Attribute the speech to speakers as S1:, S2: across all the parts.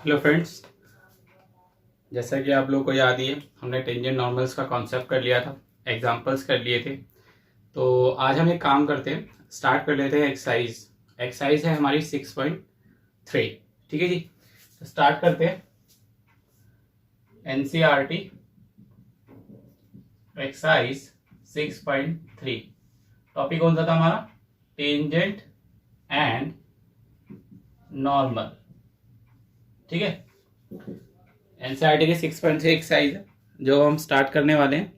S1: Hello friends, जैसा कि आप लोगों को याद ही है, हमने टेंजेंट नॉर्मल्स का कॉन्सेप्ट कर लिया था, एग्जांपल्स कर लिए थे। तो आज हम एक काम करते हैं, स्टार्ट कर लेते हैं एक्सरसाइज। एक्सरसाइज है हमारी 6.3। ठीक है जी, तो स्टार्ट करते हैं। NCERT exercise 6.3। टॉपिक कौन सा था हमारा? Tangent and normal. ठीक है, एनसीईआरटी की 6.3 एक्सरसाइज है जो हम स्टार्ट करने वाले हैं।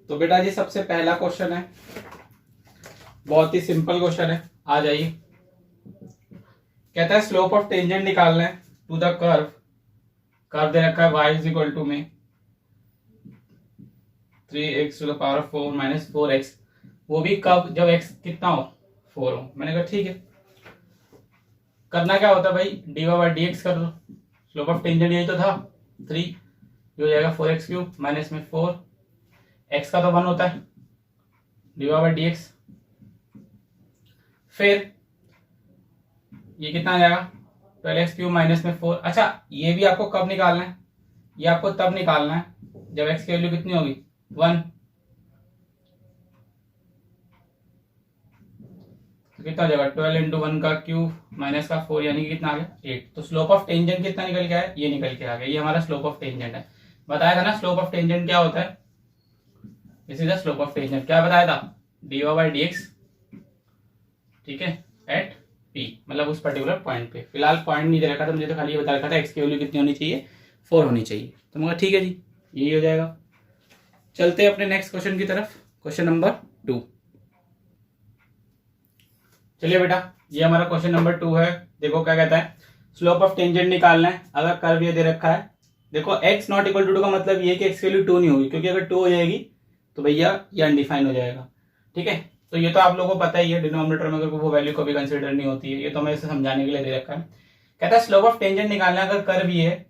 S1: तो बेटा जी, सबसे पहला क्वेश्चन है, बहुत ही सिंपल क्वेश्चन है, आ जाइए। कहता है स्लोप ऑफ टेंजेंट निकालना है टू द कर्व। कर्व दे रखा है y इज इक्वल टू में 3x to the power 4 minus 4x। वो भी कब? जब x कितना हो? 4 हो। मैंने कहा ठीक है। करना क्या होता है भाई, dy बाई डी एक्स कर लो। स्लोप ऑफ टेंजेंट यही तो था 3, ये हो जाएगा 4x क्यूब माइनस में 4, x का तो 1 होता है, dy बाई डी एक्स। फिर ये कितना आ जाएगा? 12x क्यूब माइनस में 4। अच्छा, ये भी आपको कब निकालना है? ये आपको तब निकालना है जब x की वैल्यू कितनी होगी? 1। तो कितना हो जाएगा? 12 इंटू 1 का क्यूब माइनस का 4, यानी कि कितना आ गया? 8। तो स्लोप ऑफ टेंजेंट कितना निकल के आया? ये निकल के आ गया। ये हमारा स्लोप ऑफ टेंजेंट है। बताया था ना स्लोप ऑफ टेंजेंट क्या होता है? This is the slope of tangent. क्या बताया था? dy बाई डी एक्स, ठीक है, एट P, मतलब उस पर्टिकुलर पॉइंट पे। फिलहाल पॉइंट नहीं दे रखा था मुझे, तो खाली ये बता रखा था x की वैल्यू कितनी होनी चाहिए? 4 होनी चाहिए। तो मगर ठीक है जी, यही हो जाएगा। चलते हैं अपने नेक्स्ट क्वेश्चन की तरफ, क्वेश्चन नंबर 2। चलिए बेटा, ये हमारा क्वेश्चन नंबर 2 है। देखो क्या कहता है, स्लोप ऑफ टेंजेंट निकालना है। अगर कर्व ये दे रखा है, देखो x नॉट इक्वल टू 2 का मतलब ये कि x की वैल्यू 2 नहीं होगी, क्योंकि अगर 2 हो जाएगी तो भैया ये अनडिफाइन हो जाएगा। ठीक है, तो ये तो आप लोगों को पता ही है, डिनोमिनेटर में अगर वो वैल्यू कभी कंसिडर नहीं होती है। ये तो मैं इसे समझाने के लिए दे रखा है। कहता है स्लोप ऑफ टेंजेंट निकालना है अगर कर्व ये है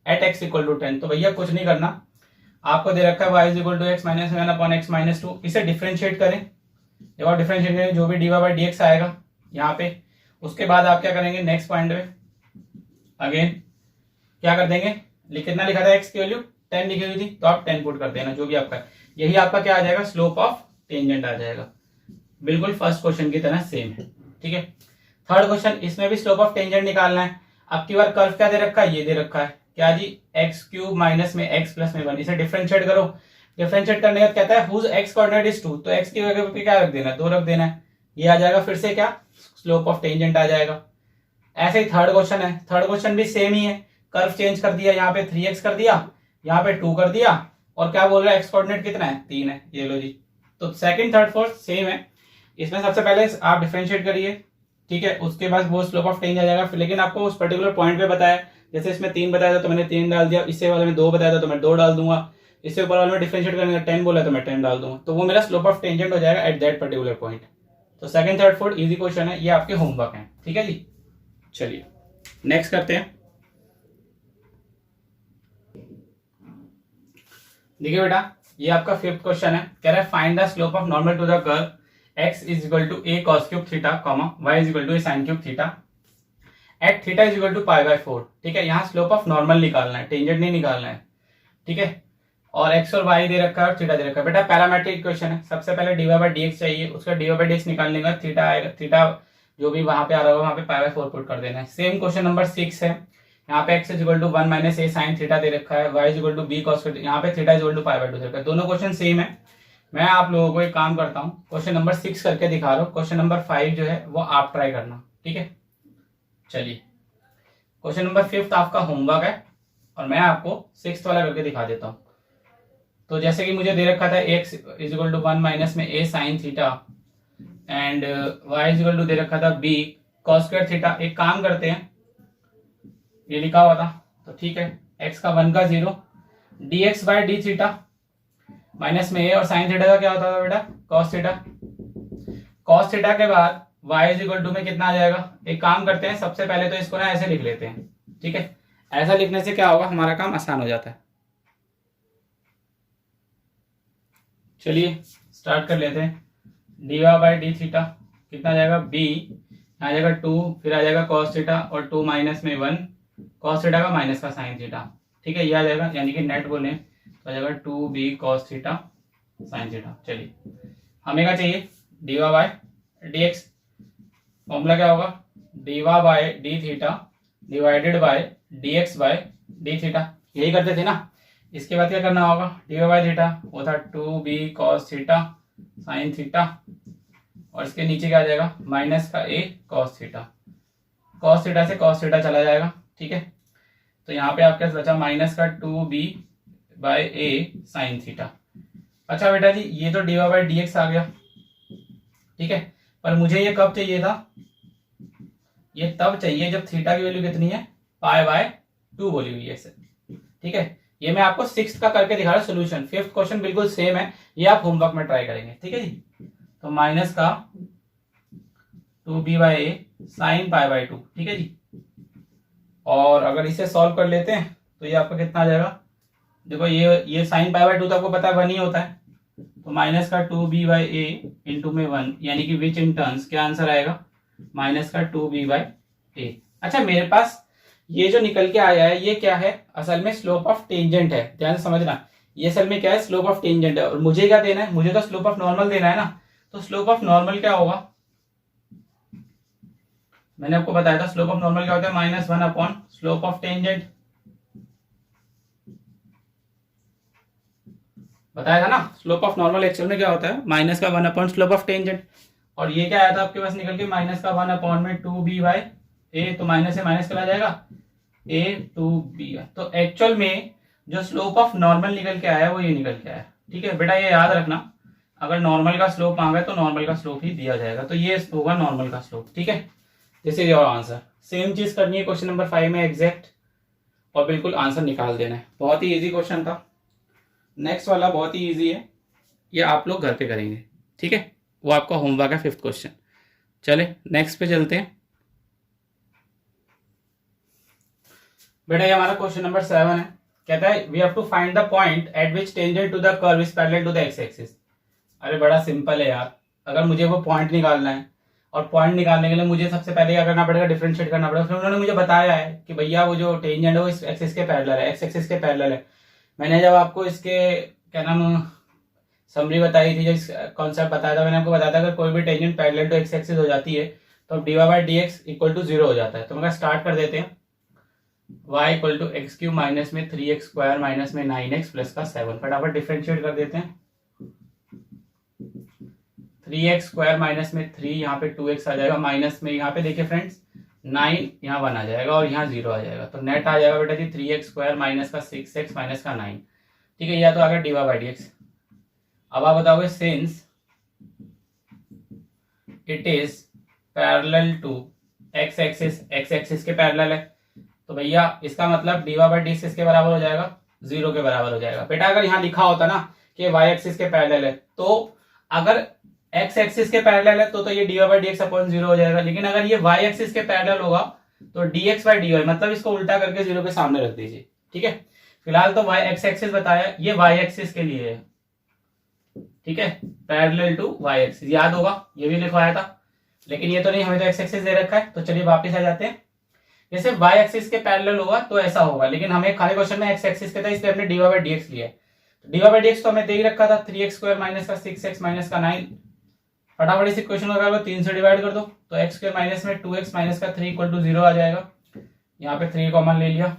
S1: एट x इक्वल टू 10। तो भैया कुछ नहीं करना, आपको दे रखा है y is equal to x minus 1 upon x minus 2। इसे डिफरेंशिएट करें। जब आप डिफरेंशिएट करेंगे जो भी d y by d x आएगा यहाँ पे, उसके बाद आप क्या करेंगे नेक्स्ट पॉइंट में अगेन क्या कर देंगे, कितना लिखा था x की वैल्यू? 10 लिखी हुई थी, तो आप 10 पुट कर देना जो भी आपका है। यही आपका क्या आ जाएगा? स्लोप ऑफ टेंजेंट आ जाएगा। बिल्कुल फर्स्ट क्वेश्चन की तरह सेम है। ठीक है, थर्ड क्वेश्चन, इसमें भी स्लोप ऑफ टेंजेंट निकालना है। अब की बार कर्व क्या दे रखा है? ये दे रखा है क्या जी? एक्स क्यूब माइनस में एक्स प्लस में 1। इसे डिफरेंशिएट करो। डिफरेंशिएट करने का कहता है हुज एक्स कोऑर्डिनेट इज 2, तो एक्स की जगह पे क्या रख देना है? 2 रख देना है। ये आ जाएगा फिर से क्या? स्लोप ऑफ टेंजेंट आ जाएगा। ऐसे ही थर्ड क्वेश्चन है, थर्ड क्वेश्चन भी सेम ही है। कर्व चेंज कर दिया, यहाँ पे 3x कर दिया, यहाँ पे 2 कर दिया, और क्या बोल रहा है? एक्स कोऑर्डिनेट कितना है? 3 है। ये लो जी, तो सेकंड थर्ड फोर्थ सेम है। इसमें सबसे पहले आप डिफरेंशिएट करिए, ठीक है, उसके बाद वो स्लोप ऑफ टेंजेंट आ जाएगा। लेकिन आपको उस पर्टिकुलर पॉइंट पे बताया, जैसे इसमें 3 बताया था तो मैंने 3 डाल दिया, इससे वाले में 2 बताया था तो मैं 2 डाल दूंगा, इससे ऊपर वाले में डिफरेंशिएट करने का 10 बोला तो मैं 10 डाल दूंगा। तो वो मेरा स्लोप ऑफ टेंजेंट हो जाएगा एट दैट पर्टिकुलर पॉइंट। तो second third fourth easy question है, ये आपके होमवर्क है। ठीक है जी, चलिए नेक्स्ट करते हैं। देखिए बेटा, ये आपका फिफ्थ क्वेश्चन है। कह रहा है find the slope of normal to the curve x is equal to a cos cube theta, y is equal to a sin cube theta at theta is equal to pi by 4। ठीक है, यहाँ slope of normal निकालना है, tangent नहीं निकालना है। ठीक है, और x और y दे रखा है और थीटा दे रखा है। बेटा पैरामेट्रिक इक्वेशन है, सबसे पहले d y by d x चाहिए, उसका d y by d x निकालने का थीटा आएगा, थीटा जो भी वहां पे आ रहा होगा वहां पे पाई बाय 4 पुट कर देना है। सेम क्वेश्चन नंबर 6 है। यहाँ पे x is equal to 1 minus a sine theta दे रखा है, y is equal to b cos, यहाँ पे theta is equal to pi by 2 दे रखा है। दोनों क्वेश्चन सेम है। मैं आप लोगों को एक काम करता हूँ, क्वेश्चन नंबर 6 करके दिखा रहा हूँ, क्वेश्चन नंबर 5 जो है वो आप ट्राई करना। ठीक है, चलिए क्वेश्चन नंबर 5 आपका होमवर्क है और मैं आपको 6th वाला करके दिखा देता हूँ। तो जैसे कि मुझे दे रखा था x is equal to 1 minus में a sine theta and y is equal to दे रखा था b cos स्क्वायर थीटा। एक काम करते हैं, ये लिखा हुआ था तो ठीक है, x का 1 का 0 dx by d theta minus में a, और साइन थीटा का क्या होता था बेटा? cos theta. cos थीटा के बाद y इज इक्वल टू में कितना आ जाएगा? एक काम करते हैं, सबसे पहले तो इसको ना ऐसे लिख लेते हैं। ठीक है, ऐसा लिखने से क्या होगा, हमारा काम आसान हो जाता है। चलिए स्टार्ट कर लेते हैं। D y by d theta कितना आ जाएगा? b आ जाएगा 2, फिर आ जाएगा cos थीटा और 2 माइनस में 1 cos थीटा का माइनस का साइन थीटा। ठीक है, ये आ जाएगा, यानी कि नेट बोले तो आ जाएगा 2b cos theta sine theta. चलिए हमें क्या चाहिए, dy बाय dx। फॉर्मूला क्या होगा, dy by d theta divided by dx by d theta, यही करते थे ना। इसके बाद क्या करना होगा, dy बाय थीटा वो था 2b cos theta sine theta, और इसके नीचे क्या आ जाएगा माइनस का a cos theta. cos theta से cos थीटा चला जाएगा। ठीक है, तो यहाँ पे आपके पास बचा माइनस का 2b bye a sine theta. अच्छा बेटा जी, ये तो dy बाय dx आ गया। ठीक है, पर मुझे ये कब चाहिए था, ये तब चाहिए जब थीटा की वैल्यू कितनी है, पाई बाय 2 बोली हुई है इससे। ठीक है, ये मैं आपको 6th का करके दिखा रहा हूँ सोल्यूशन। 5th क्वेश्चन बिल्कुल सेम है, ये आप होमवर्क में ट्राई करेंगे। ठीक है जी, तो माइनस का 2b by a sine pi by 2। ठीक है जी, और अगर इसे सॉल्व कर लेते हैं तो ये आपका कितना आ जाएगा, देखो ये साइन पाई बाय 2 तो आपको पता है 1 ही होता है, तो माइनस का 2b बाय ए इंटू में 1, यानी कि विच इन टर्न्स क्या आंसर आएगा, माइनस का 2b बाय ए। अच्छा मेरे पास ये जो निकल के आया है ये क्या है, असल में स्लोप ऑफ टेंजेंट है, ध्यान से समझना। ये असल में क्या है, स्लोप ऑफ टेंजेंट है, और मुझे क्या देना है, मुझे तो स्लोप ऑफ नॉर्मल देना है ना। तो स्लोप ऑफ नॉर्मल क्या होगा, मैंने आपको बताया था स्लोप ऑफ नॉर्मल क्या होता है, -1 अपॉन स्लोप ऑफ टेंजेंट, बताया था ना। स्लोप ऑफ नॉर्मल एक्चुअल में क्या होता है, माइनस का 1 अपॉन स्लोप ऑफ टेंजेंट, और ये क्या आया था आपके पास निकल के माइनस का 1 अपॉन में 2b बाय ए, तो माइनस से माइनस चला जाएगा a 2b। तो एक्चुअल में जो स्लोप ऑफ नॉर्मल निकल के आया है वो ये निकल के आया। ठीक है बेटा, ये याद रखना, अगर नॉर्मल का स्लोप मांगा तो नॉर्मल का स्लोप ही दिया जाएगा, तो ये होगा नॉर्मल का स्लोप। ठीक है, this is your answer. Same चीज करनी है क्वेश्चन नंबर 5 में एग्जैक्ट, और बिल्कुल आंसर निकाल देना है। बहुत ही इजी क्वेश्चन था। नेक्स्ट वाला बहुत ही इजी है, ये आप लोग घर पे करेंगे। ठीक है, वो आपका होमवर्क है 5th क्वेश्चन। चले नेक्स्ट पे चलते हैं बेटा। ये हमारा क्वेश्चन नंबर 7 है। कहता है we have to find the point at which tangent to the curve is parallel to the x axis. अरे बड़ा सिंपल है यार, अगर मुझे वो पॉइंट निकालना है, और पॉइंट निकालने के लिए मुझे सबसे पहले क्या करना पड़ेगा, डिफरेंशिएट करना पड़ेगा। फिर उन्होंने मुझे बताया है कि भैया वो जो टेंजेंट है वो इस एक्सिस के पैरेलल है, एक्स एक्सिस के पैरेलल है। मैंने जब आपको इसके क्या नाम समरी बताई थी, जब कॉन्सेप्ट बताया था, मैंने आपको बताया था अगर कोई भी tangent parallel to x axis हो जाती है तो dy by dx equal to 0 हो जाता है। तो मैं स्टार्ट कर देते हैं, y equal to x cube minus में 3x स्क्वायर माइनस में 9x प्लस का 7। फटाफट डिफरेंशिएट कर देते हैं, 3x स्क्वायर माइनस में 3, यहाँ पे 2x आ जाएगा, माइनस में यहाँ पे देखिए फ्रेंड्स 9, यहाँ 1 आ जाएगा और यहाँ 0 आ जाएगा, तो नेट आ जाएगा बेटा जी 3x स्क्वायर माइनस का 6x माइनस का 9। ठीक है, या तो आ गया dy बाय dx। अब आप बताओगे since it is parallel to x axis, x axis के पैरेलल है, तो भैया इसका मतलब dy बाय dx किसके बराबर हो जाएगा, 0 के बराबर हो जाएगा। बेटा अगर यहाँ लिखा होता ना कि y एक्सिस के पैरेलल है, तो अगर x एक्सिस के पैरेलल है तो ये dy बाय dx अपॉन 0 हो जाएगा, लेकिन अगर ये y एक्सिस के पैरेलल होगा तो dx बाय dy, मतलब इसको उल्टा करके 0 के सामने रख दीजिए। ठीक है, फिलहाल तो y x एक्सिस बताया, ये y एक्सिस के लिए है। ठीक है, पैरेलल टू y एक्सिस, याद होगा ये भी लिखवाया था, लेकिन ये तो नहीं, हमें तो x एक्सिस दे रखा है। तो चलिए वापस आ जाते हैं, जैसे y एक्सिस के पैरेलल होगा तो ऐसा होगा, लेकिन हमें खाली क्वेश्चन में x एक्सिस के था, इसलिए हमने dy बाय dx लिया है। तो dy बाय dx तो हमें दे ही रखा था 3x स्क्वायर माइनस का 6x माइनस का 9। फटाफट इस इक्वेशन को कर लो, 3 से डिवाइड कर दो, तो x स्क्वायर माइनस में 2x माइनस का 3 इक्वल टू 0 आ जाएगा। यहाँ पे 3 कॉमन ले लिया,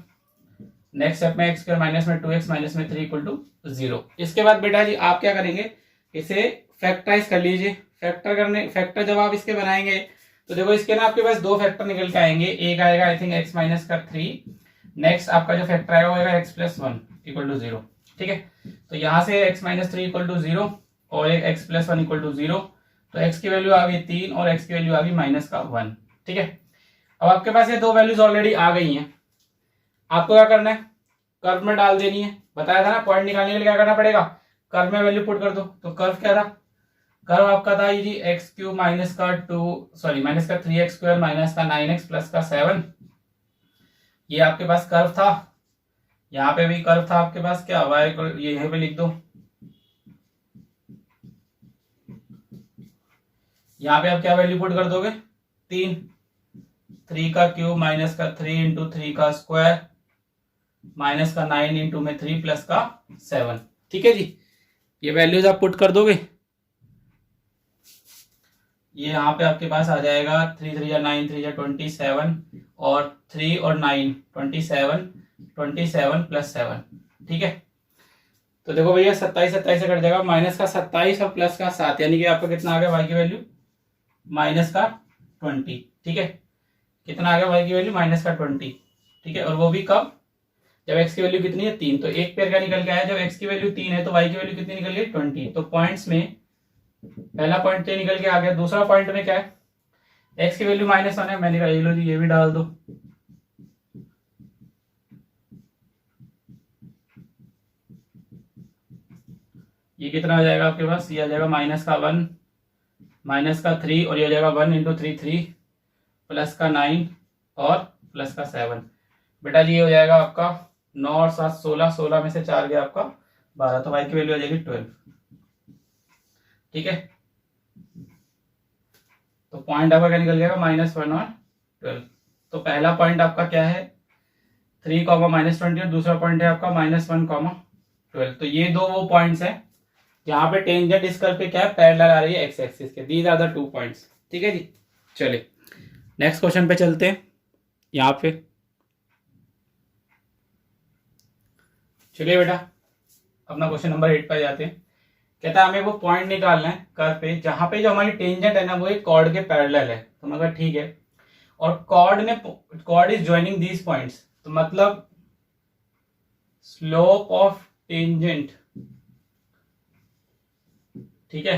S1: नेक्स्ट स्टेप में x स्क्वायर माइनस में 2x माइनस में 3 इक्वल टू 0। इसके बाद बेटा जी आप क्या करेंगे, इसे फैक्टराइज कर लीजिए। फैक्टर जब आप इसके बनाएंगे तो देखो इसके ना आपके पास 2 फैक्टर निकल के आएंगे, एक आएगा आई थिंक x माइनस का 3, नेक्स्ट आपका जो फैक्टर आएगा वो आएगा x प्लस 1 इक्वल टू 0। ठीक है, तो यहाँ से x माइनस 3 इक्वल टू 0 और एक x प्लस 1 इक्वल टू 0, तो x की वैल्यू आ गई 3 और x की वैल्यू आ गई माइनस का 1। ठीक है, अब आपके पास ये 2 वैल्यूज ऑलरेडी आ गई हैं, आपको क्या करना है, कर्व में डाल देनी है। बताया था ना पॉइंट निकालने के लिए क्या करना पड़ेगा, कर्व में वैल्यू पुट कर दो। तो कर्व क्या था, कर्व आपका था ये जी एक्स क्यूब माइनस का 3x स्क्वायर माइनस का 9x प्लस का 7, ये आपके पास कर्व था। यहाँ पे भी कर्व था आपके पास, क्या y ये यहीं पे लिख दो, यहाँ पे आप क्या वैल्यू पुट कर दोगे 3, 3 का क्यूब माइनस का 3 इंटू 3 का स्क्वायर माइनस का 9 इंटू में 3 प्लस का 7। ठीक है जी, ये वैल्यूज आप पुट कर दोगे, ये यहाँ पे आपके पास आ जाएगा 3 3 9 3 27 और 3 और 9 27 प्लस 7। ठीक है, तो देखो भैया 27 27 से कट जाएगा, माइनस का 27 और प्लस का 7, यानी कि आपका कितना आ गया वाई की वैल्यू माइनस का 20। ठीक है, कितना आ गया वाई की वैल्यू माइनस का 20। ठीक है, और वो भी कब, जब एक्स की वैल्यू कितनी है 3, तो एक पेयर का निकल के आया, जब एक्स की वैल्यू 3 है तो वाई की वैल्यू कितनी निकल गई 20। तो पॉइंट्स में पहला पॉइंट तो निकल के आ गया, दूसरा पॉइंट में क्या है, एक्स की वैल्यू -1 है, मैंने कहा ये लो जी ये भी डाल दो, ये कितना आ जाएगा आपके पास, ये आ जाएगा -1 -3 और ये हो जाएगा 1 इंटू 3 3 प्लस का 9 और प्लस का 7। बेटा जी ये हो जाएगा आपका 9 और 7 16, 16 में से 4 गया आपका 12, तो वाई की वैल्यू आ जाएगी 12। ठीक है, तो पॉइंट आपका क्या निकल जाएगा -1 और 12। तो पहला पॉइंट आपका क्या है 3, -20 और दूसरा पॉइंट है आपका -1, 12। तो ये दो वो पॉइंट्स हैं जहां पे टेंजेंट इस कर्व पे क्या है पैरेलल आ रही है एक्स एक्सिस के, दीज आर द 2 पॉइंट्स। ठीक है जी, चलिए नेक्स्ट क्वेश्चन पे चलते हैं। यहाँ पे चलिए बेटा अपना क्वेश्चन नंबर 8 पे जाते हैं। कहता है हमें वो पॉइंट निकालना है कर्व पे जहां पे जो हमारी टेंजेंट है ना वो एक कॉर्ड के पैरेलल है। तो मगर ठीक है, और chord is joining these points, तो मतलब स्लोप ऑफ टेंजेंट, ठीक है,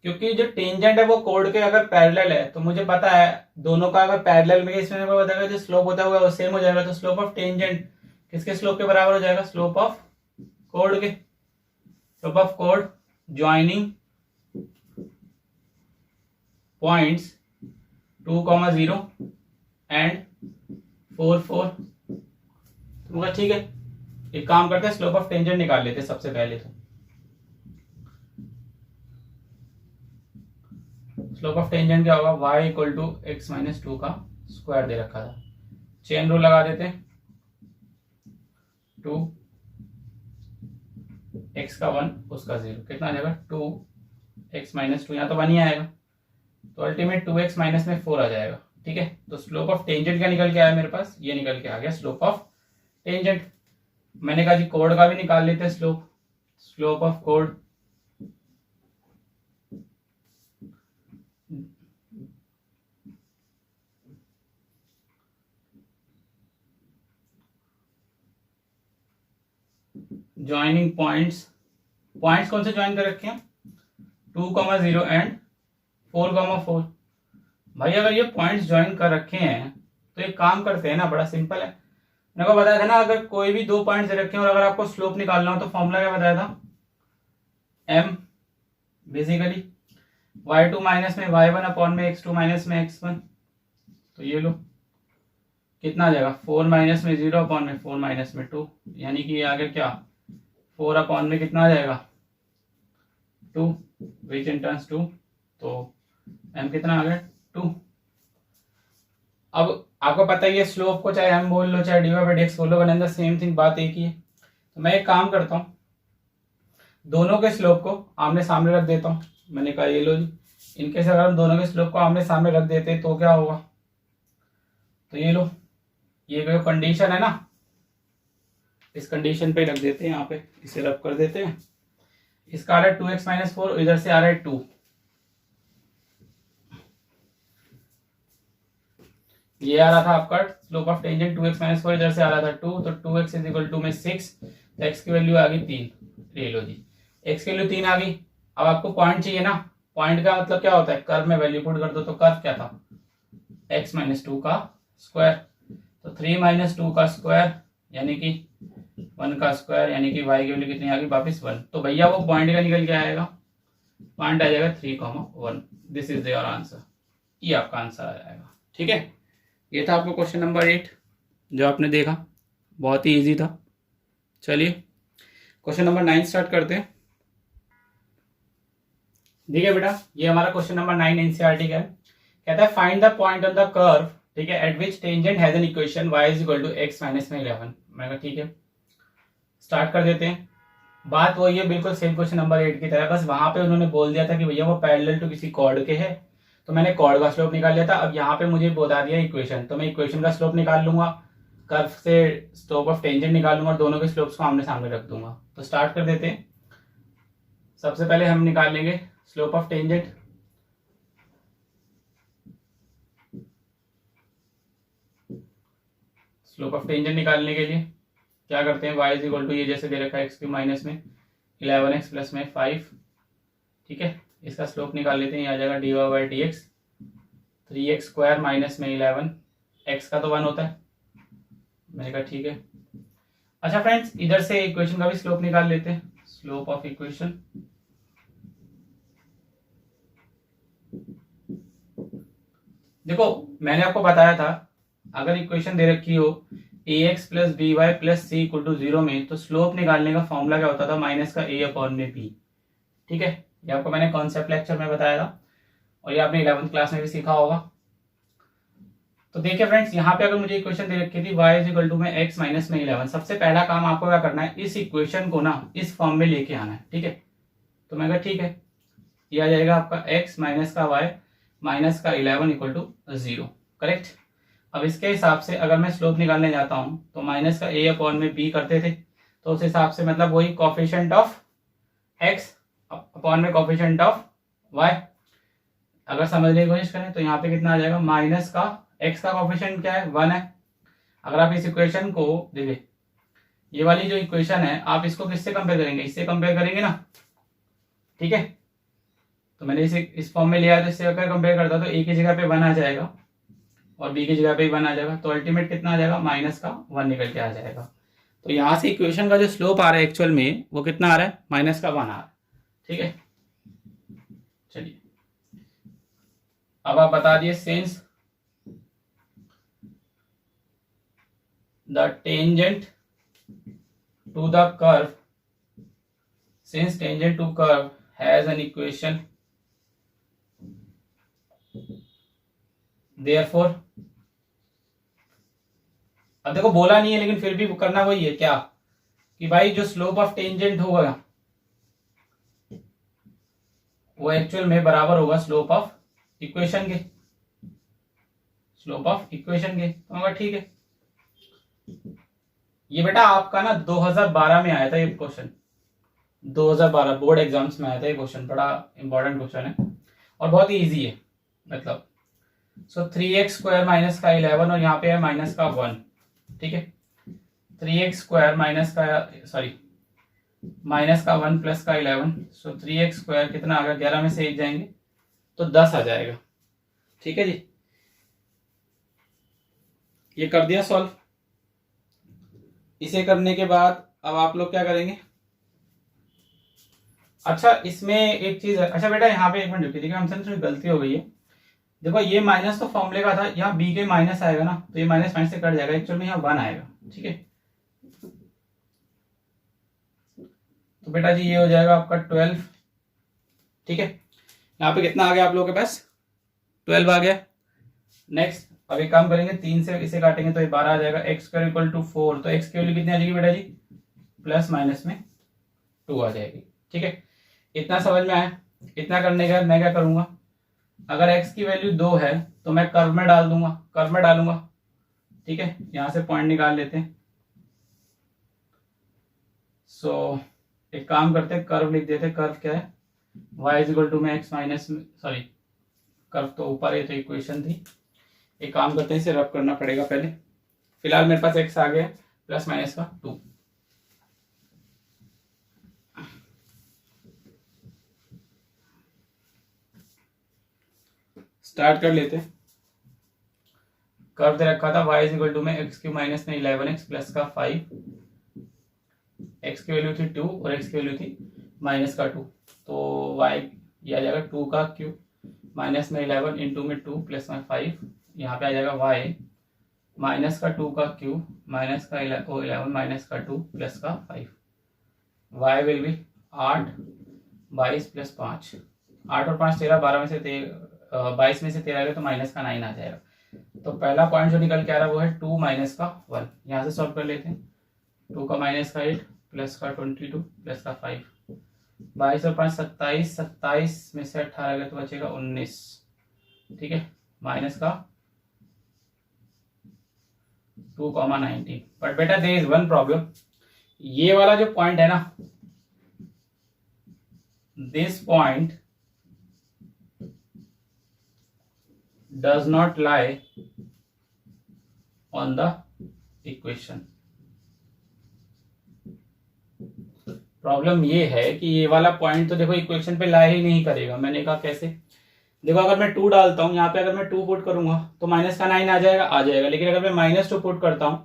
S1: क्योंकि जो टेंजेंट है वो कॉर्ड के अगर पैरेलल है तो मुझे पता है दोनों का अगर पैरेलल में इसमें बताएगा जो स्लोप होता है वो सेम हो जाएगा। तो स्लोप ऑफ टेंजेंट किसके स्लोप के बराबर हो जाएगा, स्लोप ऑफ कॉर्ड के, slope of chord joining points 2, 0 and 4 4। तो ठीक है, एक काम करते हैं स्लोप ऑफ टेंजेंट निकाल लेते हैं सबसे पहले। तो स्लोप ऑफ टेंजेंट क्या होगा, y equal to x minus 2 का स्क्वायर दे रखा था, चेन रूल लगा देते हैं, 2 x का 1 उसका 0 कितना आ जाएगा 2x माइनस 2, यहाँ तो 1 ही आएगा, तो अल्टीमेट 2x माइनस में 4 आ जाएगा। ठीक है, तो स्लोप ऑफ टेंजेंट क्या निकल के आया मेरे पास, ये निकल के आ गया स्लोप ऑफ टेंजेंट। मैंने कहा जी कोड का भी निकाल लेते हैं slope, slope of code joining points, points कौन से ज्वाइन कर रखे हैं 2, 0 एंड 4, 4। भाई अगर ये पॉइंट्स ज्वाइन कर रखे हैं तो एक काम करते हैं ना, बड़ा सिंपल है, मेरे को बताया था ना अगर कोई भी 2 पॉइंट्स रखे हैं और अगर आपको स्लोप निकालना हो तो फॉर्मूला क्या बताया था, m बेसिकली y2 माइनस में y1 अपॉन में x2 माइनस में x1। तो ये लो कितना आ जाएगा 4 माइनस में 0 अपॉन में 4 माइनस में 2, यानी कि आगे क्या 4 अपॉन में कितना आ जाएगा 2 विच इन टर्न्स 2, तो m कितना आ गया 2। अब आपको पता ही है स्लोप को चाहे m बोल लो चाहे dy/dx बोल लो, one and the same thing, बात एक ही है। तो मैं एक काम करता हूँ दोनों के स्लोप को आमने सामने रख देता हूँ, मैंने कहा ये लो जी, इनके से अगर हम दोनों के स्लोप को आमने सामने रख देते हैं तो क्या होगा, तो ये लो ये जो कंडीशन है ना इस कंडीशन पे रख देते हैं, यहाँ पे इसे रब कर देते हैं, इसका आ रहा है 2x माइनस 4, इधर से आ रहा है 2, ये आ रहा था आपका slope of tangent 2x minus 4, इधर से आ रहा था 2, तो 2x इज इक्वल टू में 6, तो x की वैल्यू आ गई 3। ले लो जी x की वैल्यू 3 आ गई। अब आपको पॉइंट चाहिए ना, पॉइंट का मतलब क्या होता है, कर्व में वैल्यू पुट कर दो, तो कर्व क्या था x माइनस 2 का स्क्वायर, तो 3 माइनस 2 का स्क्वायर यानी कि 1 का स्क्वायर, यानी कि y की वैल्यू कितनी आ गई वापिस 1। तो भैया वो पॉइंट का निकल के आएगा, पॉइंट आ जाएगा 3, 1। दिस इज योर आंसर, ये आपका आंसर आ जाएगा। ठीक है, ये था आपका क्वेश्चन नंबर 8 जो आपने देखा, बहुत ही इजी था। चलिए क्वेश्चन नंबर 9 स्टार्ट करते हैं। देखिए बेटा ये हमारा क्वेश्चन नंबर 9 एनसीईआरटी का है। कहता है find the point on the curve, ठीक है, at which tangent has an equation y is equal to x minus में 11। मैं कहा ठीक है, स्टार्ट कर देते हैं। बात वही है, बिल्कुल सेम क्वेश्चन नंबर 8 की तरह, बस वहां पे उन्होंने बोल दिया था कि भैया वो पैरेलल टू किसी कॉर्ड के है, तो मैंने कॉर्ड का स्लोप निकाल लिया था। अब यहाँ पे मुझे बता दिया इक्वेशन, तो मैं इक्वेशन का स्लोप निकाल लूंगा, कर्व से स्लोप ऑफ टेंजेंट निकाल लूंगा और दोनों के स्लोप्स को आमने सामने रख दूंगा। तो स्टार्ट कर देते हैं। सबसे पहले हम निकाल लेंगे slope of tangent. Slope of tangent निकालने के लिए क्या करते हैं, y इज इक्वल टू ये जैसे दे रखा है x क्यूब माइनस में 11x प्लस में 5, ठीक है, इसका स्लोप निकाल लेते हैं। ये आ जाएगा dy by d x 3x square minus में 11, x का तो 1 होता है। मैंने कहा ठीक है। अच्छा फ्रेंड्स, इधर से इक्वेशन का भी स्लोप निकाल लेते हैं। स्लोप ऑफ इक्वेशन, देखो मैंने आपको बताया था अगर इक्वेशन दे रखी हो ax plus b y plus c equal to 0 में, तो स्लोप निकालने का फॉर्मूला क्या होता था, माइनस का a अपॉन में b, ठीक है। ये आपको मैंने कॉन्सेप्ट लेक्चर में बताया था और ये आपने 11th क्लास में भी सीखा होगा। तो देखिए फ्रेंड्स, यहाँ पे अगर मुझे इक्वेशन दे रखी थी y इज इक्वल टू में x माइनस में 11, सबसे पहला काम आपको क्या करना है, इस इक्वेशन को ना इस फॉर्म में लेके आना है, ठीक है। तो मैं कहा ठीक है, ये आ जाएगा आपका x माइनस का y माइनस का 11 इक्वल टू 0, करेक्ट। अब इसके हिसाब से अगर मैं स्लोप निकालने जाता हूं तो माइनस का a अपॉन में b करते थे, तो उस हिसाब से मतलब वही कोफिशिएंट ऑफ x अपॉन में कोफिशिएंट ऑफ y। अगर समझने की कोशिश करें तो यहाँ पे कितना आ जाएगा, माइनस का x का कोफिशिएंट क्या है, 1 है। अगर आप इस इक्वेशन को देखिए, ये वाली जो इक्वेशन है आप इसको किससे कंपेयर करेंगे, इससे कंपेयर करेंगे ना, ठीक है। तो मैंने इसे इस फॉर्म में लिया, तो इससे अगर कंपेयर करता तो a की जगह पे 1 आ जाएगा और b की जगह पे 1 आ जाएगा, तो अल्टीमेट कितना आ जाएगा, माइनस का 1 निकल के आ जाएगा। तो यहाँ से इक्वेशन का जो स्लोप आ रहा है एक्चुअल में वो कितना आ रहा है, माइनस का 1 आ रहा है, ठीक है। चलिए अब आप बता दिए, since the tangent to the curve, since tangent to curve has an equation, therefore, अब देखो बोला नहीं है लेकिन फिर भी करना वही है क्या, कि भाई जो स्लोप ऑफ टेंजेंट होगा वो एक्चुअल में बराबर होगा स्लोप ऑफ इक्वेशन के, स्लोप ऑफ इक्वेशन के। तो ठीक है, ये बेटा आपका ना 2012 में आया था ये क्वेश्चन, 2012 बोर्ड एग्जाम्स में आया था ये क्वेश्चन, बड़ा इंपॉर्टेंट क्वेश्चन है और बहुत ही ईजी है। मतलब सो 3x स्क्वायर माइनस का 11 और यहाँ पे है माइनस का 1, ठीक है। 3x स्क्वायर माइनस का सॉरी माइनस का 1 प्लस का 11, सो 3x स्क्वायर कितना आ गया, 11 में से 1 जाएंगे तो 10 आ जाएगा, ठीक है जी। ये कर दिया सॉल्व। इसे करने के बाद अब आप लोग क्या करेंगे, अच्छा इसमें एक चीज है, अच्छा बेटा यहाँ पे एक मिनट रुकिए, देखिए हमसे थोड़ी गलती हो गई है। देखो ये माइनस तो फॉर्मूले का था, यहाँ बी के माइनस आएगा ना, तो ये माइनस माइनस से कट जाएगा, एक्चुअल में यहाँ 1 आएगा, ठीक है। तो बेटा जी ये हो जाएगा आपका 12, ठीक है। यहाँ पे कितना आ गया आप लोगों के पास, 12 आ गया। नेक्स्ट अब एक काम करेंगे, 3 से इसे काटेंगे तो ये 12 आ जाएगा, एक्स स्क्वायर इक्वल टू 4, तो एक्स की वैल्यू कितनी आ जाएगी बेटा जी, प्लस माइनस में 2 आ जाएगी, ठीक है। इतना समझ में आया। इतना करने के बाद मैं क्या करूंगा, अगर x की वैल्यू 2 है तो मैं कर्व में डाल दूंगा, कर्व में डालूंगा, ठीक है। यहां से पॉइंट निकाल लेते हैं। सो एक काम करते हैं, कर्व लिख देते हैं। कर्व क्या है, y इज इक्वल टू में x माइनस, सॉरी कर्व तो ऊपर है तो इक्वेशन थी। एक काम करते हैं, इसे रब करना पड़ेगा पहले। फिलहाल मेरे पास x आ गया प्लस माइनस का 2। स्टार्ट कर लेते हैं। कर्व दे रखा था y इज इक्वल टू में एक्स क्यूब माइनस में 11x प्लस का 5, x की वैल्यू थी 2 और x की वैल्यू थी माइनस का 2, तो y ये आ जाएगा 2 का क्यूब माइनस में 11 इंटू में 2 प्लस में 5, यहाँ पे आ जाएगा y माइनस का 2 का क्यूब माइनस का 11 माइनस का 2 प्लस का 5, y विल बी 8 22 प्लस 5, 8 और 5 13, 12 में से 22 में से 13 गए तो माइनस का 9 आ जाएगा। तो पहला पॉइंट जो निकल के आ रहा है वो है 2 माइनस का 1। यहाँ से सॉल्व कर लेते हैं। 2 का माइनस का 8 प्लस का 22 प्लस का 5, 22 और 5 27, 27 में से 18 गए तो बचेगा 19। ठीक है, माइनस का 2,19। बट बेटा देयर इज वन प्रॉब्लम, ये वाला जो पॉइंट है ना, this point does not lie on the equation. Problem ये है कि ये वाला पॉइंट तो देखो इक्वेशन पे लाई ही नहीं करेगा। मैंने कहा कैसे, देखो अगर मैं 2 डालता हूं यहाँ पे, अगर मैं 2 पुट करूंगा तो माइनस का 9 आ जाएगा। लेकिन अगर मैं -2 पुट करता हूं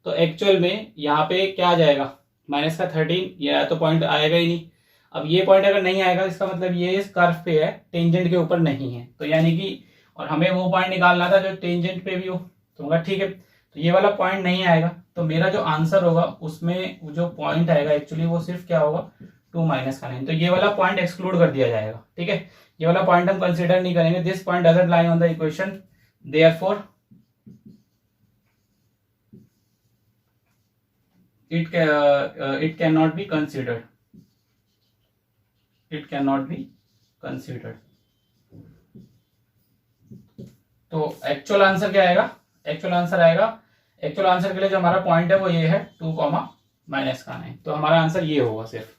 S1: तो एक्चुअल में यहाँ पे क्या आ जाएगा, माइनस का 13, या तो पॉइंट आएगा ही नहीं। अब ये पॉइंट अगर नहीं आएगा इसका मतलब ये इस कर्व पे है, टेंजेंट के ऊपर नहीं है। तो यानी कि, और हमें वो पॉइंट निकालना था जो टेंजेंट पे भी हो। तो ठीक है, तो ये वाला पॉइंट नहीं आएगा, तो मेरा जो आंसर होगा उसमें जो पॉइंट आएगा एक्चुअली वो सिर्फ क्या होगा, 2 माइनस का 9। तो ये वाला पॉइंट एक्सक्लूड कर दिया जाएगा। ठीक है, ये वाला पॉइंट हम कंसीडर नहीं करेंगे। This point doesn't lie on the equation, therefore it cannot be considered. It cannot be considered. तो एक्चुअल आंसर क्या आएगा, एक्चुअल आंसर के लिए जो हमारा पॉइंट है वो ये है 2 माइनस का 9। तो हमारा आंसर ये होगा सिर्फ।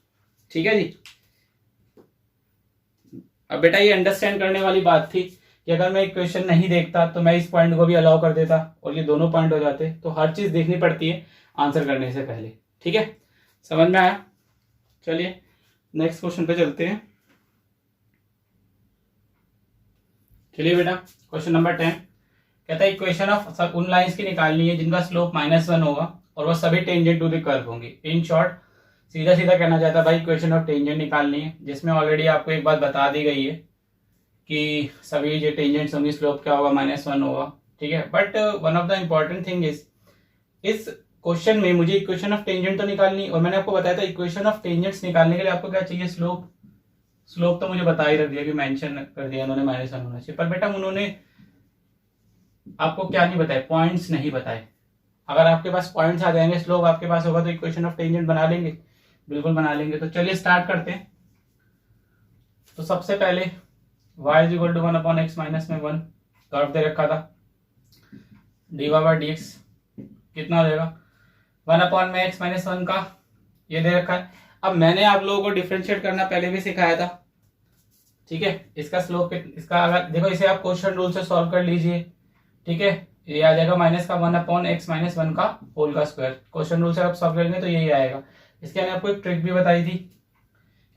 S1: ठीक है जी। अब बेटा ये अंडरस्टैंड करने वाली बात थी कि अगर मैं इक्वेशन नहीं देखता तो मैं इस पॉइंट को भी अलाउ कर देता और ये दोनों पॉइंट हो जाते। तो हर चीज देखनी पड़ती है आंसर करने से पहले। ठीक है, समझ में आया? चलिए नेक्स्ट क्वेश्चन पे चलते हैं। चलिए बेटा, क्वेश्चन नंबर 10 कहता है इक्वेशन ऑफ उन लाइंस की निकालनी है जिनका स्लोप -1 होगा और वो सभी टेंजेंट टू द कर्व होंगे। इन शॉर्ट सीधा सीधा कहना चाहता है भाई इक्वेशन ऑफ टेंजेंट निकालनी है, जिसमें ऑलरेडी आपको एक बात बता दी गई है कि सभी जो टेंजेंट्स होंगी स्लोप क्या होगा, -1 होगा। ठीक है, but one of the important thing इस क्वेश्चन में मुझे इक्वेशन ऑफ टेंजेंट तो निकालनी, और मैंने आपको बताया था इक्वेशन ऑफ टेंजेंट्स निकालने के लिए आपको क्या चाहिए, स्लोप तो मुझे बता ही रख दिया कि मेंशन कर दिया उन्होंने -1 होना चाहिए। पर बेटा उन्होंने आपको क्या नहीं बताया, पॉइंट्स नहीं बताए। अगर आपके पास पॉइंट्स आ जाएंगे, स्लोप आपके पास होगा, तो इक्वेशन ऑफ टेंजेंट बना लेंगे, बिल्कुल बना लेंगे। तो चलिए स्टार्ट करते हैं। तो सबसे पहले y = 1/x - 1 कर्व दे रखा था, dy/dx कितना हो जाएगा, 1/x - 1 का ये दे रखा है। अब मैंने आप लोगों को डिफरेंशिएट करना पहले भी सिखाया था। ठीक है, इसका स्लोप इसका अगर देखो इसे आप क्वेश्चन रूल से सॉल्व कर लीजिए। ठीक है, ये आ जाएगा -1/x - 1 का होल का स्क्वायर। क्वेश्चन रूल से आप सॉल्व करेंगे तो यही आएगा। इसके मैंने आपको एक ट्रिक भी बताई थी,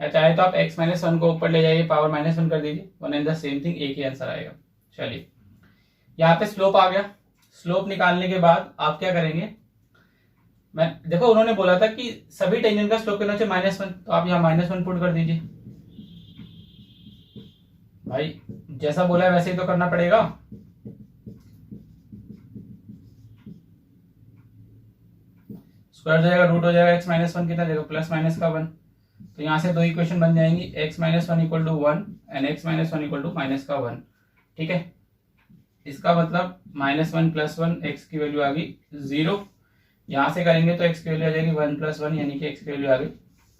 S1: या चाहे तो आप x - 1 को ऊपर ले जाइए, पावर -1 कर दीजिए, one and the same thing, एक ही आंसर आएगा। चलिए यहाँ पे स्लोप आ गया। स्लोप निकालने के बाद आप क्या करेंगे, मैं देखो उन्होंने बोला था कि सभी टेंजेंट का स्लोप कितना चाहिए, -1, तो आप यहाँ -1 पुट कर दीजिए। भाई जैसा बोला है वैसे ही तो करना पड़ेगा। स्क्वायर हो जाएगा, रूट हो जाएगा, x - 1 कितना देगा, +- 1। तो यहाँ से दो इक्वेशन बन जाएंगी, x - 1 = 1 एंड x - 1 = -1। ठीक है, इसका मतलब -1 + 1, x की वैल्यू आ गई 0। यहाँ से करेंगे तो x की वैल्यू आ जाएगी 1 + 1, यानी कि x की वैल्यू आ गई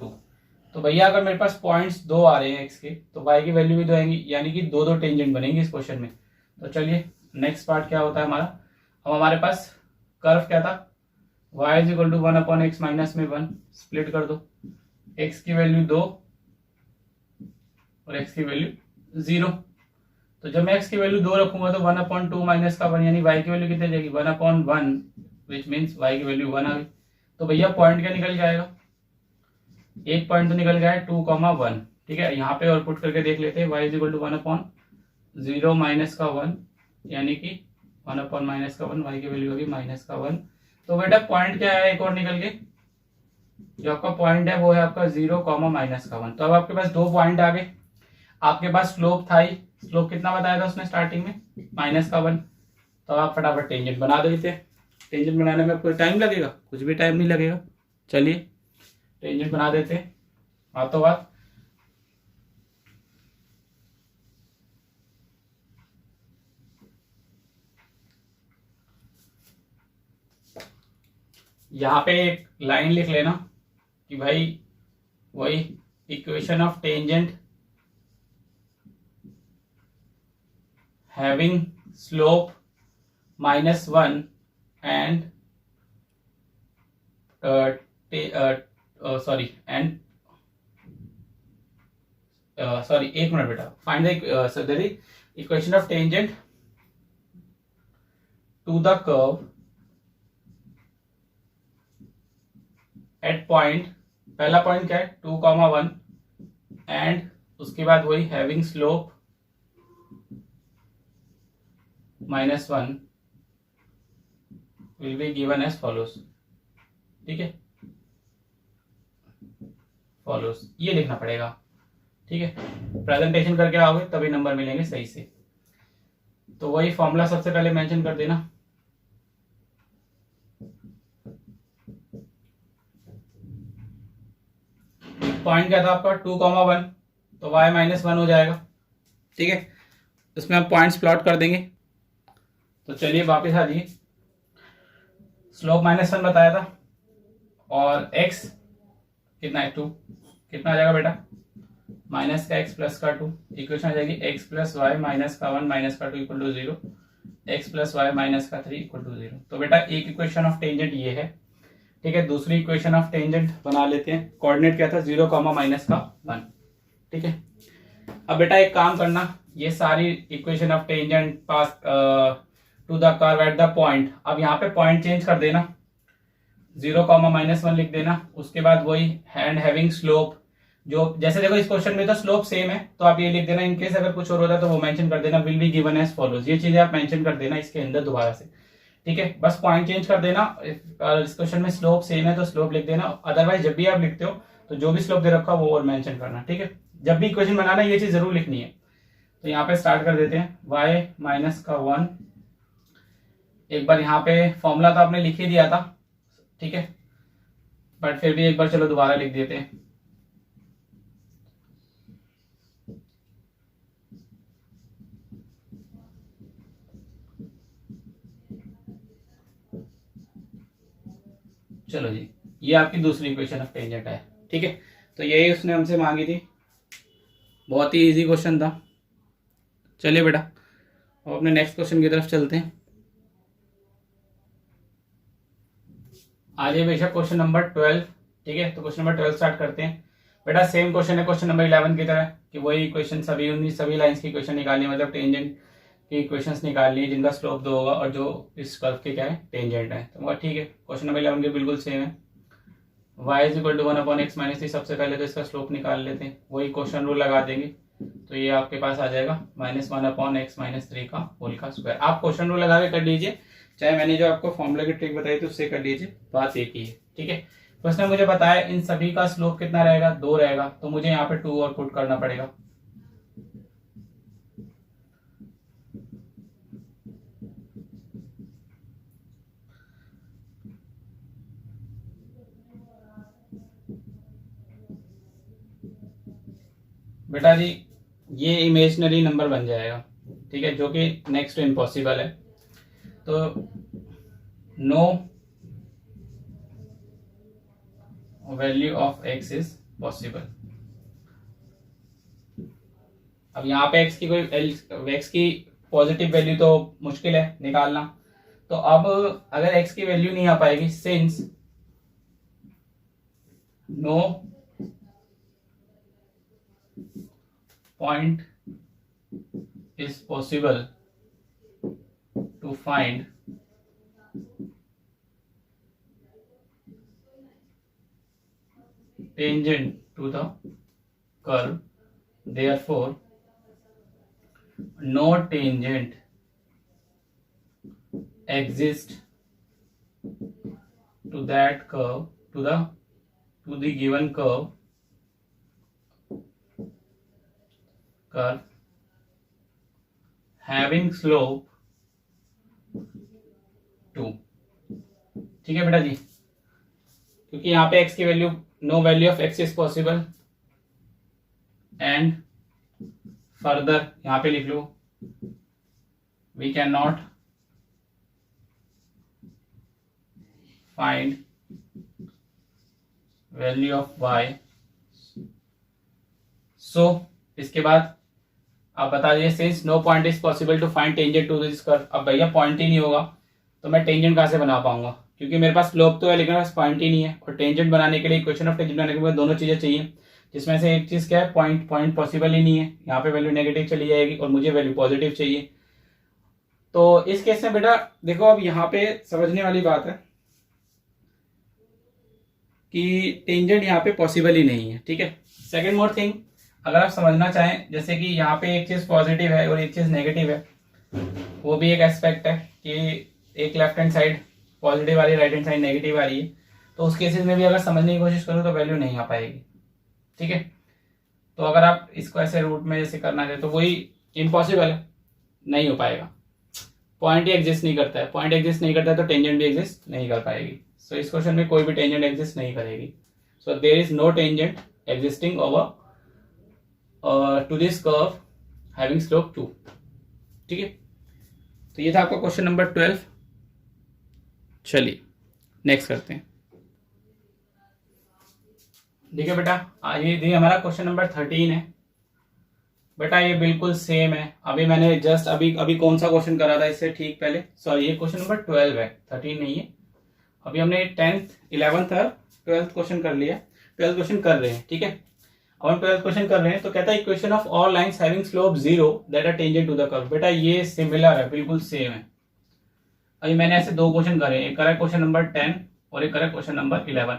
S1: 2। तो भैया अगर मेरे पास पॉइंट्स 2 आ रहे हैं x के, तो y की वैल्यू भी 2 आएंगी, यानी कि 2 टेंजेंट बनेंगे इस क्वेश्चन में। तो चलिए नेक्स्ट पार्ट क्या होता है हमारा। अब हमारे पास कर्व क्या था, y = 1/x - 1, स्प्लिट कर दो, x की वैल्यू 2 और x की वैल्यू 0। तो जब मैं x की वैल्यू 2 रखूंगा तो 1/2 - 1, यानी y की वैल्यू कितनी जाएगी, 1/1, विच मीन्स y की वैल्यू 1 आ गई। तो भैया पॉइंट क्या निकल जाएगा, एक पॉइंट तो निकल गया है 2,1। ठीक है, यहाँ पे और पुट करके देख लेते हैं, y = 1/0 - 1, यानी कि 1/- 1, y की वैल्यू होगी -1। तो बेटा पॉइंट क्या है, एक और निकल के, जो आपका पॉइंट है वो है आपका 0, -1। तो अब आपके पास 2 पॉइंट आ गए। आपके पास स्लोप था ही, स्लोप कितना बताया था उसने स्टार्टिंग में, -1। तो आप फटाफट टेंजेंट बना देते हैं। टेंजेंट बनाने में कोई टाइम लगेगा, कुछ भी टाइम नहीं लगेगा। चलिए टेंजेंट बना देते हैं हाथों हाथ। यहाँ पे एक लाइन लिख लेना कि भाई वही equation of tangent having slope -1 and sorry and sorry एक मिनट बेटा, find the equation of tangent to the curve at point, पहला पॉइंट क्या है 2,1 एंड उसके बाद वही having slope -1 will be given as follows. ठीक है, फॉलोज ये लिखना पड़ेगा। ठीक है, प्रेजेंटेशन करके आओगे तभी नंबर मिलेंगे सही से। तो वही फॉर्मूला सबसे पहले मेंशन कर देना। पॉइंट क्या था आपका 2,1, तो y -1 हो जाएगा। ठीक है, इसमें हम पॉइंट्स प्लॉट कर देंगे। तो चलिए वापस आ जाइए, स्लोप -1 बताया था और x कितना है 2, कितना आ जाएगा बेटा माइनस का x प्लस का 2, इक्वेशन आ जाएगी x प्लस वाई माइनस का 1 माइनस का 2 इक्वल टू 0, x प्लस वाई माइनस का 3 इक्वल टू 0। तो बेटा एक इक्वेशन ऑफ टेंजेंट ये है। ठीक है, दूसरी इक्वेशन ऑफ टेंजेंट बना लेते हैं। कोऑर्डिनेट क्या था 0, -1। ठीक है, अब बेटा एक काम करना, ये सारी equation of tangent pass to the curve at the point, अब यहाँ पे पॉइंट चेंज कर देना, 0, -1 लिख देना। उसके बाद वही हैंड हैविंग स्लोप, जो जैसे देखो इस क्वेश्चन में तो स्लोप सेम है, तो आप ये लिख देना। इनकेस अगर कुछ और होता है तो वो मेंशन कर देना, will be given as follows. ये चीजें आप मेंशन कर देना इसके अंदर दोबारा से। ठीक है, बस पॉइंट चेंज कर देना। इस क्वेश्चन में स्लोप सेम है तो स्लोप लिख देना, अदरवाइज जब भी आप लिखते हो तो जो भी स्लोप दे रखा वो और मेंशन करना। ठीक है, जब भी इक्वेशन बनाना ये चीज जरूर लिखनी है। तो यहाँ पे स्टार्ट कर देते हैं, y -1। एक बार यहाँ पे फॉर्मूला तो आपने लिख ही दिया था। ठीक है, बट फिर भी एक बार चलो दोबारा लिख देते हैं। चलो जी, ये आपकी दूसरी इक्वेशन ऑफ टेंजेंट है। ठीक है, तो यही उसने हमसे मांगी थी, बहुत ही इजी क्वेश्चन था। चलिए बेटा अब अपने नेक्स्ट क्वेश्चन की तरफ चलते हैं। आज ये बेशक क्वेश्चन नंबर 12। ठीक है, तो क्वेश्चन नंबर 12 स्टार्ट करते हैं। बेटा सेम क्वेश्चन है क्वेश्चन नंबर 11 की तरह, कि वही इक्वेशन सभी लाइंस की इक्वेशन निकालनी है, मतलब टेंजेंट की इक्वेशंस निकालनी है जिनका स्लोप 2 होगा और जो इस कर्व के क्या है टेंजेंट है। तो ठीक है, क्वेश्चन नंबर 11 के बिल्कुल सेम है। y = 1/x - 3। सबसे पहले तो इसका स्लोप निकाल लेते हैं, वही क्वेश्चन रूल लगा देंगे। तो ये आपके पास आ जाएगा -1/x - 3 का होल का स्क्वायर। आप क्वेश्चन रूल लगा के कर लीजिए, चाहे मैंने जो आपको फॉर्मूला की ट्रिक बताई थी उससे कर लीजिए, बात एक ही है। ठीक है, तो उसने मुझे बताया इन सभी का स्लोप कितना रहेगा 2 रहेगा, तो मुझे यहाँ पे 2 और पुट करना पड़ेगा। बेटा जी ये इमेजिनरी नंबर बन जाएगा। ठीक है, जो कि नेक्स्ट टू इम्पॉसिबल है। तो no value of x is possible. अब यहाँ पे x की पॉजिटिव वैल्यू तो मुश्किल है निकालना, तो अब अगर x की वैल्यू नहीं आ पाएगी, since no point is possible to find tangent to the curve, therefore no tangent exists to that curve, to the given curve having slope 2। ठीक है बेटा जी, क्योंकि यहाँ पे x की value no value of x is possible, and further यहाँ पे लिख लो we can not find value of y. So इसके बाद आप बता दीजिए since no point is possible to find tangent to this curve. अब भैया पॉइंट ही नहीं होगा तो मैं टेंजेंट कहाँ से बना पाऊंगा, क्योंकि मेरे पास स्लोप तो है लेकिन मेरे पास पॉइंट ही नहीं है। और टेंजेंट बनाने के लिए इक्वेशन ऑफ टेंजेंट बनाने के लिए दोनों चीजें चाहिए, जिसमें से एक चीज क्या है, पॉइंट। पॉइंट पॉसिबल ही नहीं है, यहाँ पे वैल्यू नेगेटिव चली जाएगी और मुझे वैल्यू पॉजिटिव चाहिए। तो इस केस में बेटा देखो, अब यहाँ पे समझने वाली बात है कि टेंजेंट यहाँ पे पॉसिबल ही नहीं है। ठीक है, सेकेंड मोर थिंग, अगर आप समझना चाहें, जैसे कि यहाँ पे एक चीज पॉजिटिव है और एक चीज नेगेटिव है, वो भी एक एस्पेक्ट है कि एक लेफ्ट हैंड साइड पॉजिटिव आ रही है, राइट हैंड साइड नेगेटिव आ रही है, तो उस केसेस में भी अगर समझने की कोशिश करूँ तो वैल्यू नहीं आ पाएगी। ठीक है, तो अगर आप इसको ऐसे रूट में जैसे करना चाहे तो वही इम्पॉसिबल है, नहीं हो पाएगा। पॉइंट ही एग्जिस्ट नहीं करता है, पॉइंट एग्जिस्ट नहीं करता है तो टेंजेंट भी एग्जिस्ट नहीं कर पाएगी। सो इस क्वेश्चन में कोई भी टेंजेंट एग्जिस्ट नहीं करेगी। So there is no tangent existing over to this curve having slope 2। ठीक है, तो ये था आपका क्वेश्चन नंबर 12। चलिए नेक्स्ट करते हैं। ठीक है बेटा, ये हमारा क्वेश्चन नंबर 13 है। बेटा ये बिल्कुल सेम है, अभी मैंने जस्ट अभी कौन सा क्वेश्चन करा था इससे ठीक पहले, सॉरी ये क्वेश्चन नंबर 12 है, 13 नहीं है। अभी हमने 10th 11th और 12th क्वेश्चन कर लिया, 12th क्वेश्चन कर रहे हैं। ठीक है, अब हम 12th क्वेश्चन कर रहे हैं। तो कहता है equation of all lines having slope 0 that are tangent to the curve. बेटा ये सिमिलर है, बिल्कुल सेम है। अभी मैंने ऐसे दो क्वेश्चन करे, एक करा क्वेश्चन नंबर 10 और एक करा क्वेश्चन नंबर 11।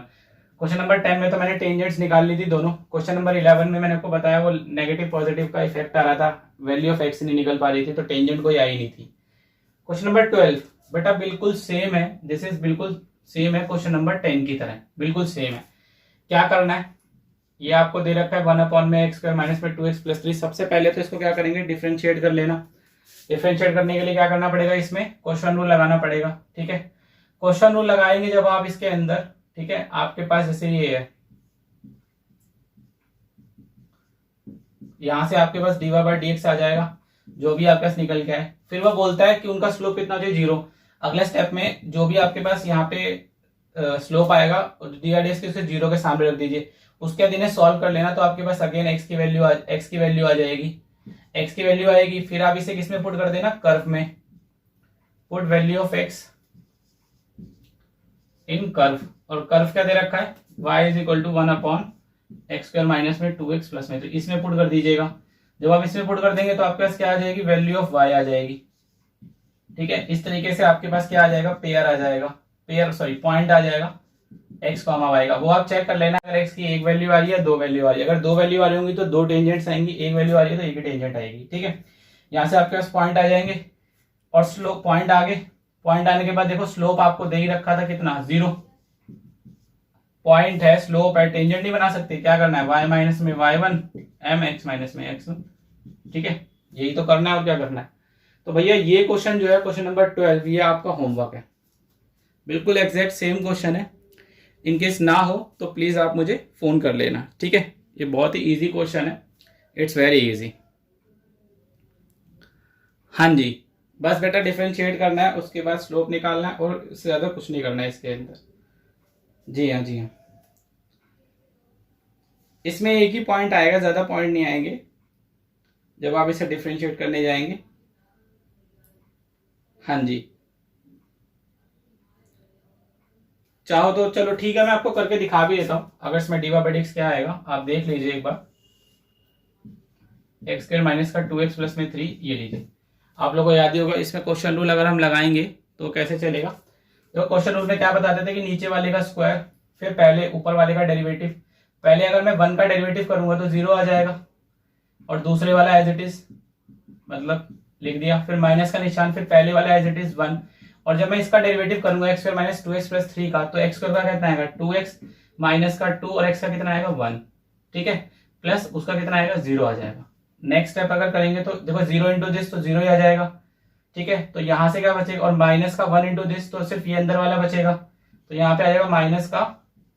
S1: क्वेश्चन नंबर 10 में तो मैंने टेंजेंट्स निकाल ली थी दोनों। क्वेश्चन नंबर 11 में मैंने आपको बताया वो नेगेटिव पॉजिटिव का इफेक्ट आ रहा था, वैल्यू ऑफ एक्स नहीं निकल पा रही थी, तो टेंजेंट कोई आई नहीं थी। क्वेश्चन नंबर 12 बेटा बिल्कुल सेम है, दिस इज बिल्कुल सेम है क्वेश्चन नंबर 10 की तरह, बिल्कुल सेम है। क्या करना है, ये आपको दे रखा है 1/x² माइनस में 2x + 3। सबसे पहले तो इसको क्या करेंगे, डिफरेंशिएट कर लेना। डिफरेंशिएट करने के लिए क्या करना पड़ेगा, इसमें क्वेश्चन रूल लगाना पड़ेगा। ठीक है, क्वेश्चन रूल लगाएंगे जब आप इसके अंदर, ठीक है, आपके पास जैसे ये है, यहां से आपके पास dy/dx आ जाएगा, जो भी आपके पास निकल के आए। फिर वो बोलता है कि उनका स्लोप कितना चाहिए, 0। अगले स्टेप में जो भी आपके पास यहाँ पे स्लोप आएगा dy/dx के उसे 0 के सामने रख दीजिए, उसके बाद इन्हें सॉल्व कर लेना। तो आपके पास अगेन x की वैल्यू आ जाएगी, x की वैल्यू आएगी। फिर आप इसे किसमें पुट कर देना, कर्व में। Put value of x in curve, और कर्व क्या दे रखा है, y = 1/x² माइनस में 2x प्लस में, तो इसमें पुट कर दीजिएगा। जब आप इसमें पुट कर देंगे तो आपके पास क्या आ जाएगी, वैल्यू ऑफ y आ जाएगी। ठीक है, इस तरीके से आपके पास क्या आ जाएगा, पेयर आ जाएगा, पॉइंट आ जाएगा x, y का। वो आप चेक कर लेना, अगर x की एक वैल्यू आ रही है, दो वैल्यू आ रही है। अगर दो वैल्यू आ रही होंगी तो दो टेंजेंट्स आएंगी, एक वैल्यू आ रही है तो एक ही टेंजेंट आएगी। ठीक है, यहाँ से आपके पास पॉइंट आ जाएंगे और स्लोप, पॉइंट आगे, पॉइंट आने के बाद देखो स्लोप आपको दे ही रखा था कितना, 0। पॉइंट है, स्लोप है, टेंजेंट नहीं बना सकते, क्या करना है, y माइनस में y1 m x माइनस में x1। ठीक है, यही तो करना है और क्या करना है। तो भैया ये क्वेश्चन जो है क्वेश्चन नंबर 12, ये आपका होमवर्क है, बिल्कुल एग्जैक्ट सेम क्वेश्चन है। इनकेस ना हो तो प्लीज आप मुझे फोन कर लेना। ठीक है, ये बहुत ही इजी क्वेश्चन है, इट्स वेरी इजी। हाँ जी, बस बेटा डिफरेंशिएट करना है, उसके बाद स्लोप निकालना है और इससे ज्यादा कुछ नहीं करना है इसके अंदर। जी हाँ, जी हाँ, इसमें एक ही पॉइंट आएगा, ज्यादा पॉइंट नहीं आएंगे जब आप इसे डिफरेंशिएट करने जाएंगे। हाँ जी, चाहो तो चलो ठीक है, मैं आपको करके दिखा भी देता हूं। अगर इसमें dy/dx क्या आएगा आप देख लीजिए एक बार, x² माइनस का 2x प्लस में 3, ये लीजिए। आप लोगों को याद ही होगा, इसमें क्वेश्चन रूल अगर हम लगाएंगे तो कैसे चलेगा। तो क्वेश्चन रूल में क्या बताते थे कि नीचे वाले का स्क्वायर, फिर पहले ऊपर वाले का डेरिवेटिव। पहले अगर मैं 1 का डेरिवेटिव करूंगा तो 0 आ जाएगा, और दूसरे वाला एज इट इज, मतलब लिख दिया, फिर माइनस का निशान, फिर पहले वाला एज इट इज 1। और जब मैं इसका डेरिवेटिव करूंगा x² माइनस 2x प्लस 3 का, तो x² का कितना आएगा 2x, माइनस का 2 और x का कितना आएगा 1। ठीक है, प्लस उसका कितना आएगा 0 आ जाएगा। नेक्स्ट स्टेप अगर करेंगे तो देखो 0 इंटू दिस, तो 0 ही आ जाएगा। ठीक है, तो यहां से क्या बचेगा, और माइनस का 1 इंटू दिस, तो सिर्फ ये अंदर वाला बचेगा, तो यहाँ पे आ जाएगा माइनस का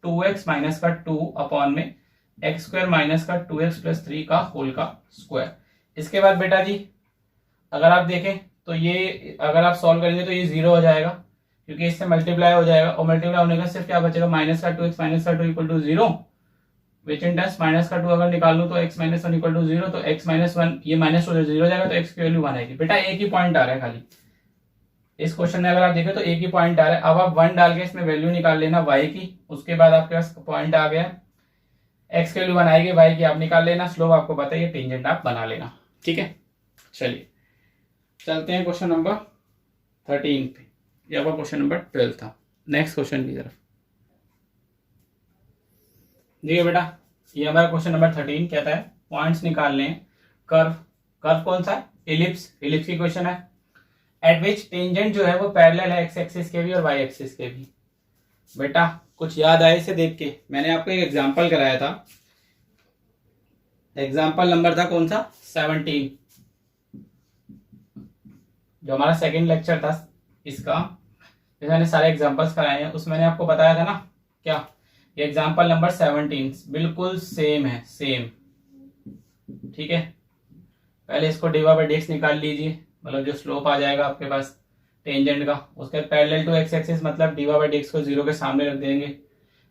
S1: 2x माइनस का 2 अपॉन में x² माइनस का 2x प्लस 3 का होल का स्क्वायर। इसके बाद बेटा जी अगर आप देखें तो ये अगर आप सॉल्व करेंगे तो ये 0 हो जाएगा, क्योंकि इससे मल्टीप्लाई हो जाएगा और मल्टीप्लाई होने का सिर्फ क्या बचेगा, माइनस का 2x माइनस का 2 equal to 0, which in terms minus का 2 अगर निकाल लूँ तो x माइनस 1 इक्वल टू 0, तो x माइनस 1 ये माइनस 2 0 हो जाएगा तो x की वैल्यू 1 आएगी। बेटा एक ही पॉइंट आ रहा है खाली इस क्वेश्चन में, अगर आप देखें तो एक ही पॉइंट आ रहा है। अब आप 1 डाल के इसमें वैल्यू निकाल लेना y की, उसके बाद आपके पास पॉइंट आ गया, x की वैल्यू 1 आएगी, y की आप निकाल लेना, स्लोप आपको पता है, ये टेंजेंट आप बना लेना। ठीक है, चलिए चलते हैं क्वेश्चन नंबर 13 पे, ये आपका क्वेश्चन नंबर 12 था। नेक्स्ट क्वेश्चन की तरफ देखिए बेटा, ये हमारा क्वेश्चन नंबर 13 कहता है पॉइंट्स निकालने कर्व, कर्व कौन सा है, एलिप्स, एलिप्स की क्वेश्चन है, एट विच टेंजेंट जो है वो पैरेलल है एक्स एक्सिस के भी और वाई एक्सिस के भी। बेटा कुछ याद आए इसे देख के, मैंने आपको एक एग्जांपल कराया था, एग्जांपल नंबर था कौन सा, 17, जो हमारा सेकंड लेक्चर था इसका, जैसे मैंने सारे एग्जांपल्स कराए हैं, उसमें मैंने आपको बताया था ना क्या, ये एग्जांपल नंबर 17 बिल्कुल सेम है, सेम। ठीक है, पहले इसको डीवा बाई डीएक्स निकाल लीजिए, मतलब जो स्लोप आ जाएगा आपके पास टेंजेंट का, उसके पैरेलल टू एक्स एक्सिस, मतलब डीवा बाई डीएक्स को 0 के सामने रख देंगे,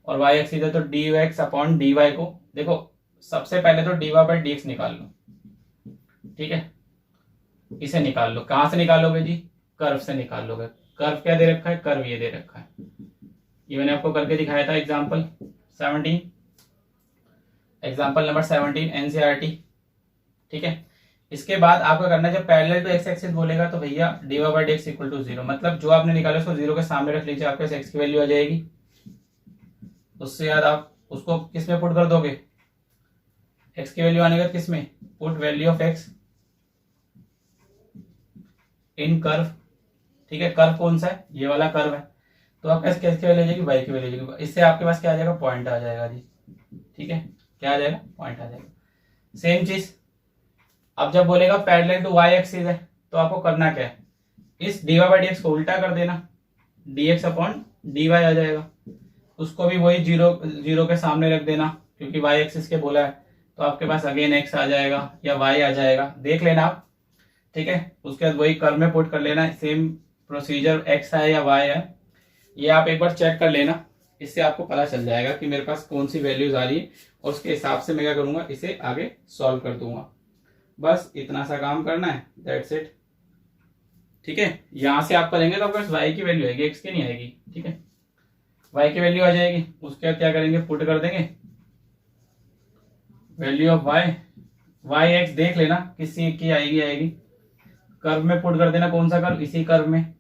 S1: और वाई एक्सिस है तो d x upon d y को, देखो सबसे पहले तो डीवा बाई डीएक्स निकाल लो। ठीक है, इसे निकाल लो, कहां से निकालोगे जी, कर्व से निकाल लोगे। कर्व क्या दे रखा है, कर्व ये दे रखा है, ये मैंने आपको करके दिखाया था एग्जाम्पल 17, एग्जाम्पल नंबर 17 एनसीईआरटी। ठीक है, इसके बाद आपको करना है, जब पैरेलल टू एक्स एक्सिस बोलेगा तो भैया d y by d x equal to 0, मतलब जो आपने निकाला उसको 0 के सामने रख लीजिए, आपके पास एक्स की वैल्यू आ जाएगी। उससे याद आप उसको किस में पुट कर दोगे, एक्स की वैल्यू आने के बाद किस में, put value of x in curve. ठीक है, कर्व कौन सा है, ये वाला कर्व है, तो आपके पास किसकी वैल्यू आ जाएगी, वाई की वैल्यू आ जाएगी, इससे आपके पास क्या आ जाएगा, पॉइंट आ जाएगा जी। ठीक है, क्या आ जाएगा, पॉइंट आ जाएगा। सेम चीज अब जब बोलेगा पैरेलल टू वाई एक्सिस है, तो आपको करना क्या है, इस d y by d x को उल्टा कर देना, d x upon d y आ जाएगा, उसको भी वही 0 के सामने रख देना, क्योंकि वाई एक्सिस के बोला है, तो आपके पास अगेन एक्स आ जाएगा या वाई आ जाएगा, देख लेना आप। ठीक है, उसके बाद वही कर्व में पुट कर लेना, सेम प्रोसीजर, एक्स है या वाई है, ये आप एक बार चेक कर लेना, इससे आपको पता चल जाएगा कि मेरे पास कौन सी वैल्यूज आ रही है, और उसके हिसाब से मैं क्या करूंगा, इसे आगे सॉल्व कर दूंगा। बस इतना सा काम करना है, दैट्स इट। ठीक है, यहां से आप करेंगे तो आपके पास वाई की वैल्यू आएगी, एक्स की नहीं आएगी। ठीक है, वाई की वैल्यू आ जाएगी, उसके बाद क्या करेंगे, पुट कर देंगे value of y, y x देख लेना किसी की आएगी, कर्व में पुट कर देना, कौन सा कर्व, इसी कर्व में,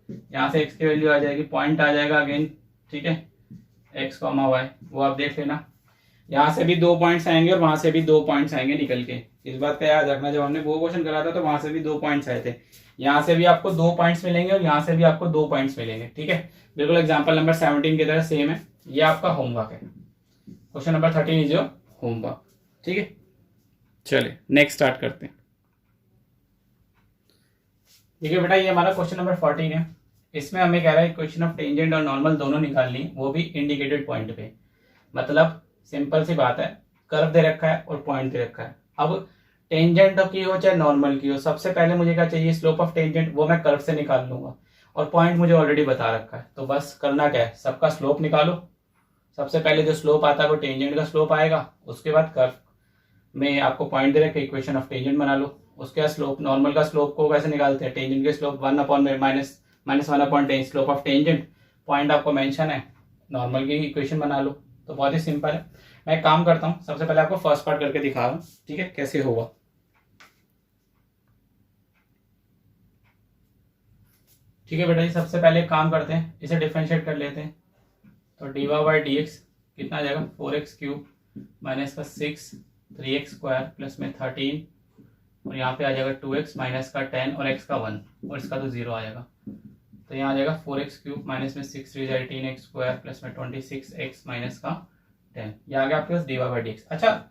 S1: यहां से एक्स की वैल्यू आ जाएगी, पॉइंट आ जाएगा अगेन। ठीक है, एक्स कॉमा वाई, वो आप देख लेना, यहाँ से भी 2 पॉइंट्स आएंगे और वहां से भी 2 पॉइंट्स आएंगे निकल के, इस बात का याद रखना, जब हमने वो क्वेश्चन करा था तो वहां से भी 2 पॉइंट्स आए थे, यहाँ से भी आपको 2 पॉइंट्स मिलेंगे और यहाँ से भी आपको 2 पॉइंट्स मिलेंगे। ठीक है, बिल्कुल एग्जाम्पल नंबर 17 की तरह सेम है, ये आपका होमवर्क है, question number 13 is your homework. ठीक है, चलिए नेक्स्ट स्टार्ट करते हैं। देखिए बेटा, ये हमारा क्वेश्चन नंबर 14 है, इसमें हमें कह रहा है क्वेश्चन ऑफ टेंजेंट और नॉर्मल दोनों निकालनी, वो भी इंडिकेटेड पॉइंट पे, मतलब सिंपल सी बात है, कर्व दे रखा है और पॉइंट दे रखा है। अब टेंजेंट की हो चाहे नॉर्मल की हो, सबसे पहले मुझे क्या चाहिए, स्लोप ऑफ टेंजेंट, वो मैं कर्व से निकाल लूंगा, और पॉइंट मुझे ऑलरेडी बता रखा है, तो बस करना क्या है, सबका स्लोप निकालो। सबसे पहले जो स्लोप आता है वो टेंजेंट का स्लोप आएगा, उसके बाद कर्व में आपको पॉइंट दे रखे, इक्वेशन ऑफ टेंजेंट बना लो। उसके बाद स्लोप, नॉर्मल का स्लोप को कैसे निकालते हैं, टेंजेंट के slope 1 upon minus 1 upon ten, slope of tangent, point आपको मेंशन है, नॉर्मल की इक्वेशन बना लो। तो बहुत ही सिंपल है, मैं एक काम करता हूँ, सबसे पहले आपको फर्स्ट पार्ट करके दिखा रहा हूँ, ठीक है, कैसे होगा। ठीक है बेटा जी, सबसे पहले एक काम करते हैं, इसे डिफरेंशिएट कर लेते हैं, तो d y by d x कितना आ जाएगा, 4x क्यूब माइनस का 6 3x स्क्वायर प्लस में 13, और यहाँ पे आ जाएगा 2x माइनस का 10 और x का 1, और इसका तो 0 आएगा, तो यहाँ आ जाएगा 4x क्यूब माइनस में 6 3 18x स्क्वायर प्लस में 26x माइनस का 10, ये आ गया आपके पास d y by d x. अच्छा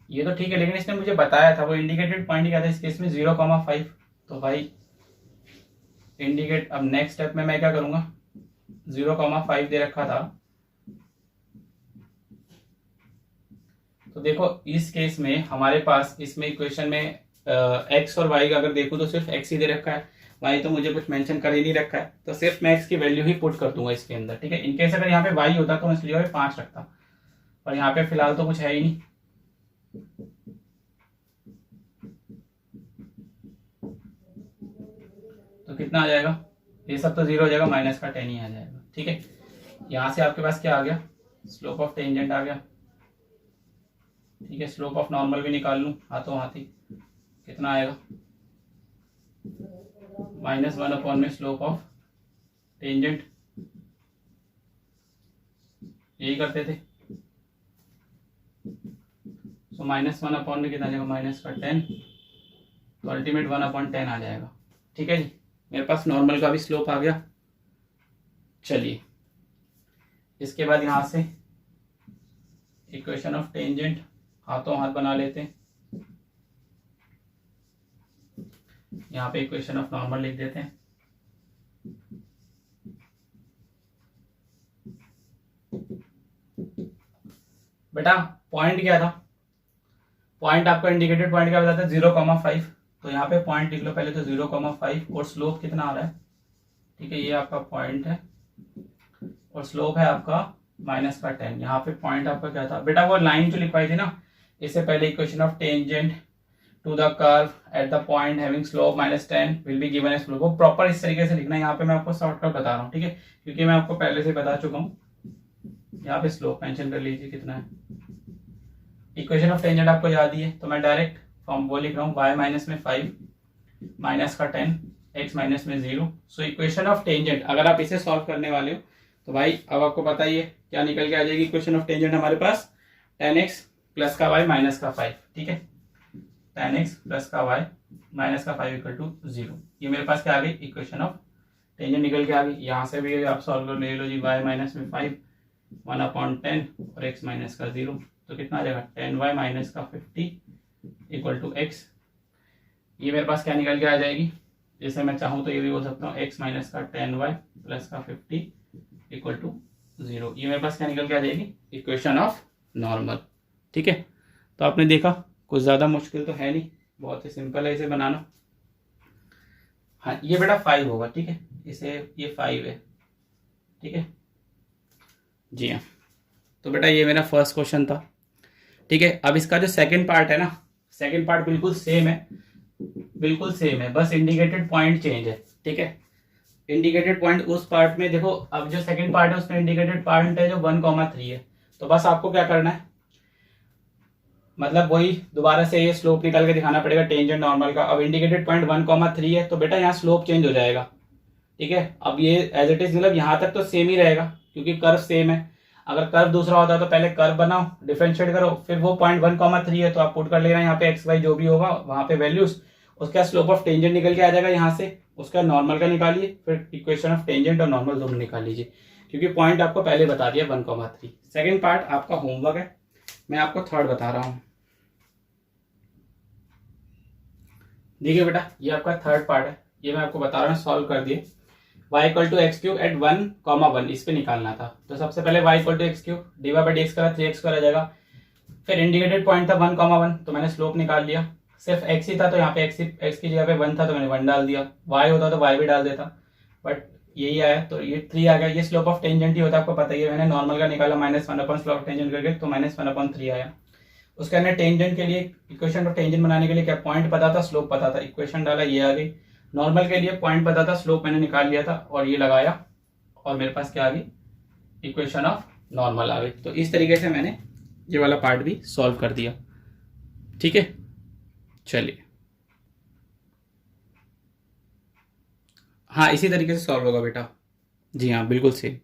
S1: ये तो ठीक है, लेकिन इसने मुझे बताया था वो इंडिकेटेड पॉइंट क्या था इस केस में, 0,5, तो भाई इंडिकेट, अब नेक्स्ट स्टेप में मैं क्या करूंगा, 0,5 दे रखा था, तो देखो इस केस में हमारे पास इसमें इक्वेशन में x और y का अगर देखूं तो सिर्फ x ही दे रखा है, वाई तो मुझे कुछ मेंशन कर ही नहीं रखा है, तो सिर्फ मैं एक्स की वैल्यू ही पुट कर दूंगा इसके अंदर, ठीक है। इनकेस अगर यहाँ पे वाई होता तो मैं इसलिए 5 रखता, और यहाँ पे फिलहाल तो कुछ है ही नहीं। तो कितना आ जाएगा, ये सब तो 0 हो जाएगा, माइनस का 10 ही आ जाएगा, ठीक है। यहाँ से आपके पास क्या आ गया, स्लोप ऑफ टेंजेंट आ गया, ठीक है। स्लोप ऑफ नॉर्मल भी निकाल लूँ हाथों हाथ ही, कितना आएगा, -1 में स्लोप ऑफ टेंजेंट, यही करते थे। सो -1 में कितना आ जाएगा, माइनस का 10, तो अल्टीमेट 1/10 आ जाएगा, ठीक है जी। मेरे पास नॉर्मल का भी स्लोप आ गया। चलिए इसके बाद यहाँ से इक्वेशन ऑफ टेंजेंट हाथों हाथ बना लेते हैं। यहाँ पे इक्वेशन ऑफ नॉर्मल लिख देते हैं। बेटा पॉइंट क्या था, पॉइंट आपका इंडिकेटेड पॉइंट क्या बताता है, 0,5। तो यहाँ पे पॉइंट लिख लो पहले, तो 0,5, और स्लोप कितना आ रहा है, ठीक है। ये आपका पॉइंट है और स्लोप है आपका -10। यहाँ पे पॉइंट आपका क्या था बेटा, वो लाइन जो लिखवाई थी ना इससे पहले, equation of tangent to the curve at the point having slope -10 will be given as slope, वो प्रॉपर इस तरीके से लिखना है। यहाँ पे मैं आपको शॉर्टकट बता रहा हूँ, ठीक है, क्योंकि मैं आपको पहले से बता चुका हूँ। यहाँ पे स्लोप मेंशन कर लीजिए कितना है। इक्वेशन ऑफ टेंजेंट आपको याद ही है, तो मैं डायरेक्ट फॉर्म वो लिख रहा हूँ, y माइनस में 5 माइनस का 10 x माइनस में 0। सो इक्वेशन ऑफ टेंजेंट अगर आप इसे सॉल्व करने वाले हो तो भाई अब आपको पता ही है क्या निकल के आ जाएगी इक्वेशन ऑफ टेंजेंट हमारे पास, 10x प्लस का y माइनस का 5, ठीक है। 10x प्लस का y माइनस का 5 इक्वल टू 0। ये मेरे पास क्या आ गई, इक्वेशन ऑफ टेंजेंट निकल के आ गई। यहाँ से भी आप सॉल्व कर ले लो जी, y माइनस में 5 1/10 और x माइनस का 0, तो कितना आ जाएगा 10y माइनस का 50 इक्वल टू x। ये मेरे पास क्या निकल के आ जाएगी, जैसे मैं चाहूँ तो ये भी बोल सकता हूँ x माइनस का 10y प्लस का 50 इक्वल टू 0। ये मेरे पास क्या निकल के आ जाएगी, इक्वेशन ऑफ नॉर्मल, ठीक है। तो आपने देखा कुछ ज़्यादा मुश्किल तो है नहीं, बहुत ही सिंपल है इसे बनाना। हाँ ये बेटा 5 होगा, ठीक है, इसे ये 5 है, ठीक है जी हाँ। तो बेटा ये मेरा फर्स्ट क्वेश्चन था, ठीक है। अब इसका जो सेकंड पार्ट है ना, सेकंड पार्ट बिल्कुल सेम है, बिल्कुल सेम है, बस इंडिकेटेड पॉइंट चेंज है, ठीक है। इंडिकेटेड पॉइंट उस पार्ट में देखो, अब जो सेकंड पार्ट है उसमें इंडिकेटेड पॉइंट है जो 1,3 है। तो बस आपको क्या करना है, मतलब वही दोबारा से ये स्लोप निकाल के दिखाना पड़ेगा टेंजेंट नॉर्मल का। अब इंडिकेटेड पॉइंट 1,3 है तो बेटा यहाँ स्लोप चेंज हो जाएगा, ठीक है। अब ये एज इट इज मतलब यहाँ तक तो सेम ही रहेगा क्योंकि कर्व सेम है। अगर कर्व दूसरा होता तो पहले कर्व बनाओ, डिफरेंशिएट करो, फिर वो पॉइंट 1,3 है तो आप पुट कर लेना यहाँ पे एक्स वाई जो भी होगा वहां पे वैल्यूज, उसका स्लोप ऑफ टेंजेंट निकल के आ जाएगा यहाँ से, उसका नॉर्मल का निकालिए, फिर इक्वेशन ऑफ टेंजेंट और नॉर्मल दोनों निकाल लीजिए, क्योंकि पॉइंट आपको पहले बता दिया 1,3। सेकेंड पार्ट आपका होमवर्क है, मैं आपको थर्ड बता रहा हूँ। देखिए बेटा ये आपका थर्ड पार्ट है, ये मैं आपको बता रहा हूँ, सॉल्व कर दिए। y equal to x cube at 1,1 इस पे निकालना था। तो सबसे पहले y equal to x cube divide by d x करा 3x आ जाएगा। फिर इंडिकेटेड पॉइंट था 1,1 तो मैंने स्लोप निकाल लिया, सिर्फ x ही था तो यहाँ पे x की जगह पे 1 था तो मैंने 1 डाल दिया, y होता तो y भी डाल देता, बट यही आया तो ये 3 आ गया। ये स्लोप ऑफ टेंजेंट ही होता है, आपको पता ही है, मैंने नॉर्मल का निकाला -1 स्लोप ऑफ टेंजेंट करके तो -1/3 आया। उसके अंदर टेंजेंट के लिए इक्वेशन ऑफ टेंजेंट बनाने के लिए क्या पॉइंट पता था, स्लोप पता था, इक्वेशन डाला ये आ गई। नॉर्मल के लिए पॉइंट पता था, स्लोप मैंने निकाल लिया था और ये लगाया और मेरे पास क्या आ गई, इक्वेशन ऑफ नॉर्मल आ गई। तो इस तरीके से मैंने ये वाला पार्ट भी सॉल्व कर दिया, ठीक है। चलिए हाँ इसी तरीके से सॉल्व होगा बेटा, जी हाँ बिल्कुल सेम।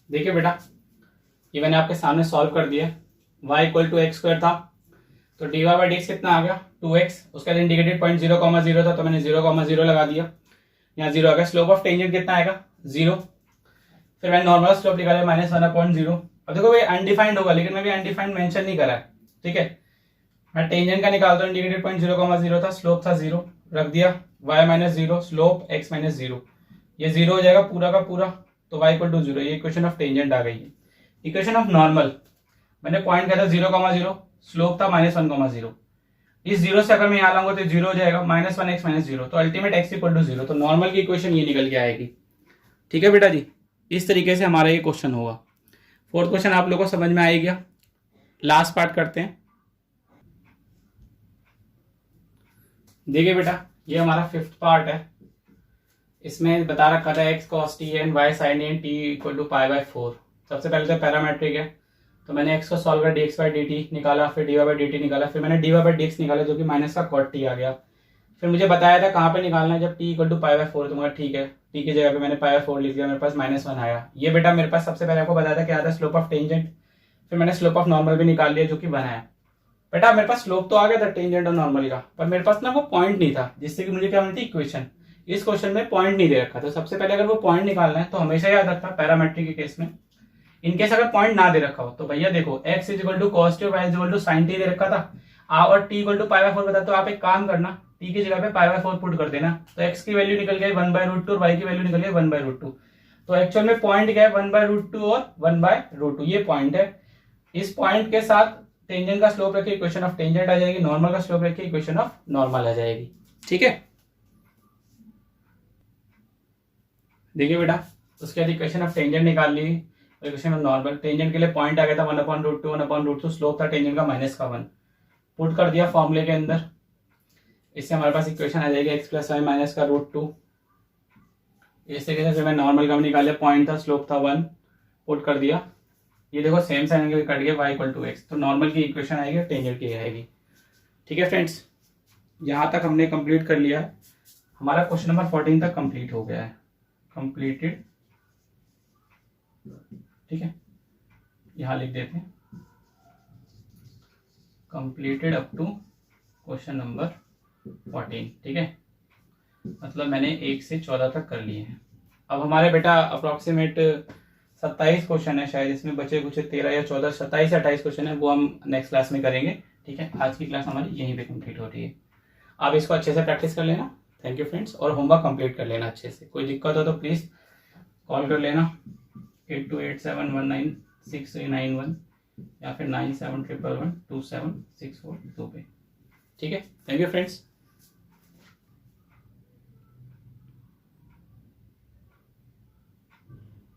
S1: देखिए बेटा, ये मैंने आपके सामने सॉल्व कर दिया। y equal to x square था, तो dy बाई डी कितना आ गया 2x। उसका इंडिकेटेड पॉइंट 0,0 था, तो मैंने 0,0 लगा दिया, यहाँ 0 आ गया। स्लोप ऑफ टेंजेंट कितना आएगा 0। फिर मैंने नॉर्मल स्लोप निकाला -1/0। अब देखो ये अनडिफाइंड होगा, लेकिन मैं भी अनडिफाइंड मेंशन नहीं करा है, ठीक है। मैं टेंजेंट का निकालता हूँ, इंडिकेटेड पॉइंट 0,0 था, स्लोप था 0, रख दिया y minus 0, slope x minus 0, ये 0 हो जाएगा पूरा का पूरा, तो y इक्वल टू 0। ये इक्वेशन ऑफ टेंजेंट आ गई है। इक्वेशन ऑफ नॉर्मल, मैंने पॉइंट किया था 0,0, स्लोप था -1,0। इस 0 से अगर मैं यहाँ लाऊंगा तो 0 हो जाएगा, -1x माइनस 0, तो अल्टीमेट x इक्वल टू 0। तो नॉर्मल की इक्वेशन ये निकल के आएगी, ठीक है बेटा जी। इस तरीके से हमारा ये क्वेश्चन होगा। फोर्थ क्वेश्चन आप लोगों को समझ में आ गया। लास्ट पार्ट करते हैं। देखिए बेटा, ये हमारा फिफ्थ पार्ट है। इसमें बता रखा था x cos t and y sin t t equal to π/4। सबसे पहले तो पैरामेट्रिक है, तो मैंने x को सॉल्व कर dx बाई dt निकाला, फिर dy बाई dt निकाला, फिर मैंने dy बाई dx निकाला जो कि माइनस का cot t आ गया। फिर मुझे बताया था कहाँ पे निकालना है, जब t इक्वल टू π/4, तो मैं ठीक है t की जगह पे मैंने π/4 लिख दिया, मेरे पास -1 आया। ये बेटा मेरे पास सबसे पहले आपको बताया था क्या आता है, स्लोप ऑफ टेंजेंट। फिर मैंने स्लोप ऑफ नॉर्मल भी निकाल लिया जो कि 1 आया। बेटा मेरे पास स्लोप तो आ गया था टेंजेंट और नॉर्मल का, पर मेरे पास ना वो पॉइंट नहीं था जिससे कि मुझे क्या मिलती इक्वेशन। इस क्वेश्चन में पॉइंट नहीं दे रखा, तो सबसे पहले अगर वो पॉइंट निकालना है तो हमेशा याद रखना पैरामेट्रिक के केस में, इनकेस अगर पॉइंट ना दे रखा हो तो भैया देखो x equal to cos t, y equal to sine t दे रखा था और t इक्वल टू π/4 बता, तो आप एक काम करना t की जगह पे π/4 पुट कर देना, तो x की वैल्यू निकल गई 1/√2 और y की वैल्यू निकल गई 1/√2। तो एक्चुअल में पॉइंट क्या है 1/√2 और 1/√2, ये पॉइंट है। इस पॉइंट के साथ टेंजेंट का स्लोप रखिए, इक्वेशन ऑफ टेंजेंट आ जाएगी, नॉर्मल का स्लोप रखिए, इक्वेशन ऑफ नॉर्मल आ जाएगी, ठीक है। देखिए बेटा, उसके बाद इक्वेशन ऑफ टेंजेंट निकाल ली, इक्वेशन ऑफ नॉर्मल। टेंजेंट के लिए पॉइंट आ गया था 1/√2, 1/√2, स्लोप था टेंजेंट का -1, पुट कर दिया फॉर्मूले के अंदर। इससे हमारे पास इक्वेशन आ जाएगी x + y माइनस का √2। इस तरीके से फिर मैं नॉर्मल का भी निकाल लिया, पॉइंट था, स्लोप था 1, पुट कर दिया। ये देखो सेम साइन एंगल कट गया, y इक्वल टू x, तो नॉर्मल की इक्वेशन आएगी, टेंजेंट की आएगी, ठीक है फ्रेंड्स। यहाँ तक हमने कंप्लीट कर लिया है, हमारा क्वेश्चन नंबर 14 तक कंप्लीट हो गया है, कंप्लीटेड, ठीक है। यहाँ लिख देते हैं completed up to question number 14, ठीक है। मतलब मैंने 1 से 14 तक कर लिए हैं। अब हमारे बेटा अप्रोक्सीमेट 27 क्वेश्चन है शायद, इसमें बचे कुछ 13 या 14, 27 या 28 क्वेश्चन है, वो हम नेक्स्ट क्लास में करेंगे, ठीक है। आज की क्लास हमारी यहीं पे कंप्लीट हो रही है। आप इसको अच्छे से प्रैक्टिस कर लेना, थैंक यू फ्रेंड्स, और होमवर्क कंप्लीट कर लेना अच्छे से। कोई दिक्कत हो तो प्लीज़ कॉल कर लेना 8287196391 या फिर 9711127642 पे, ठीक है। Thank you friends.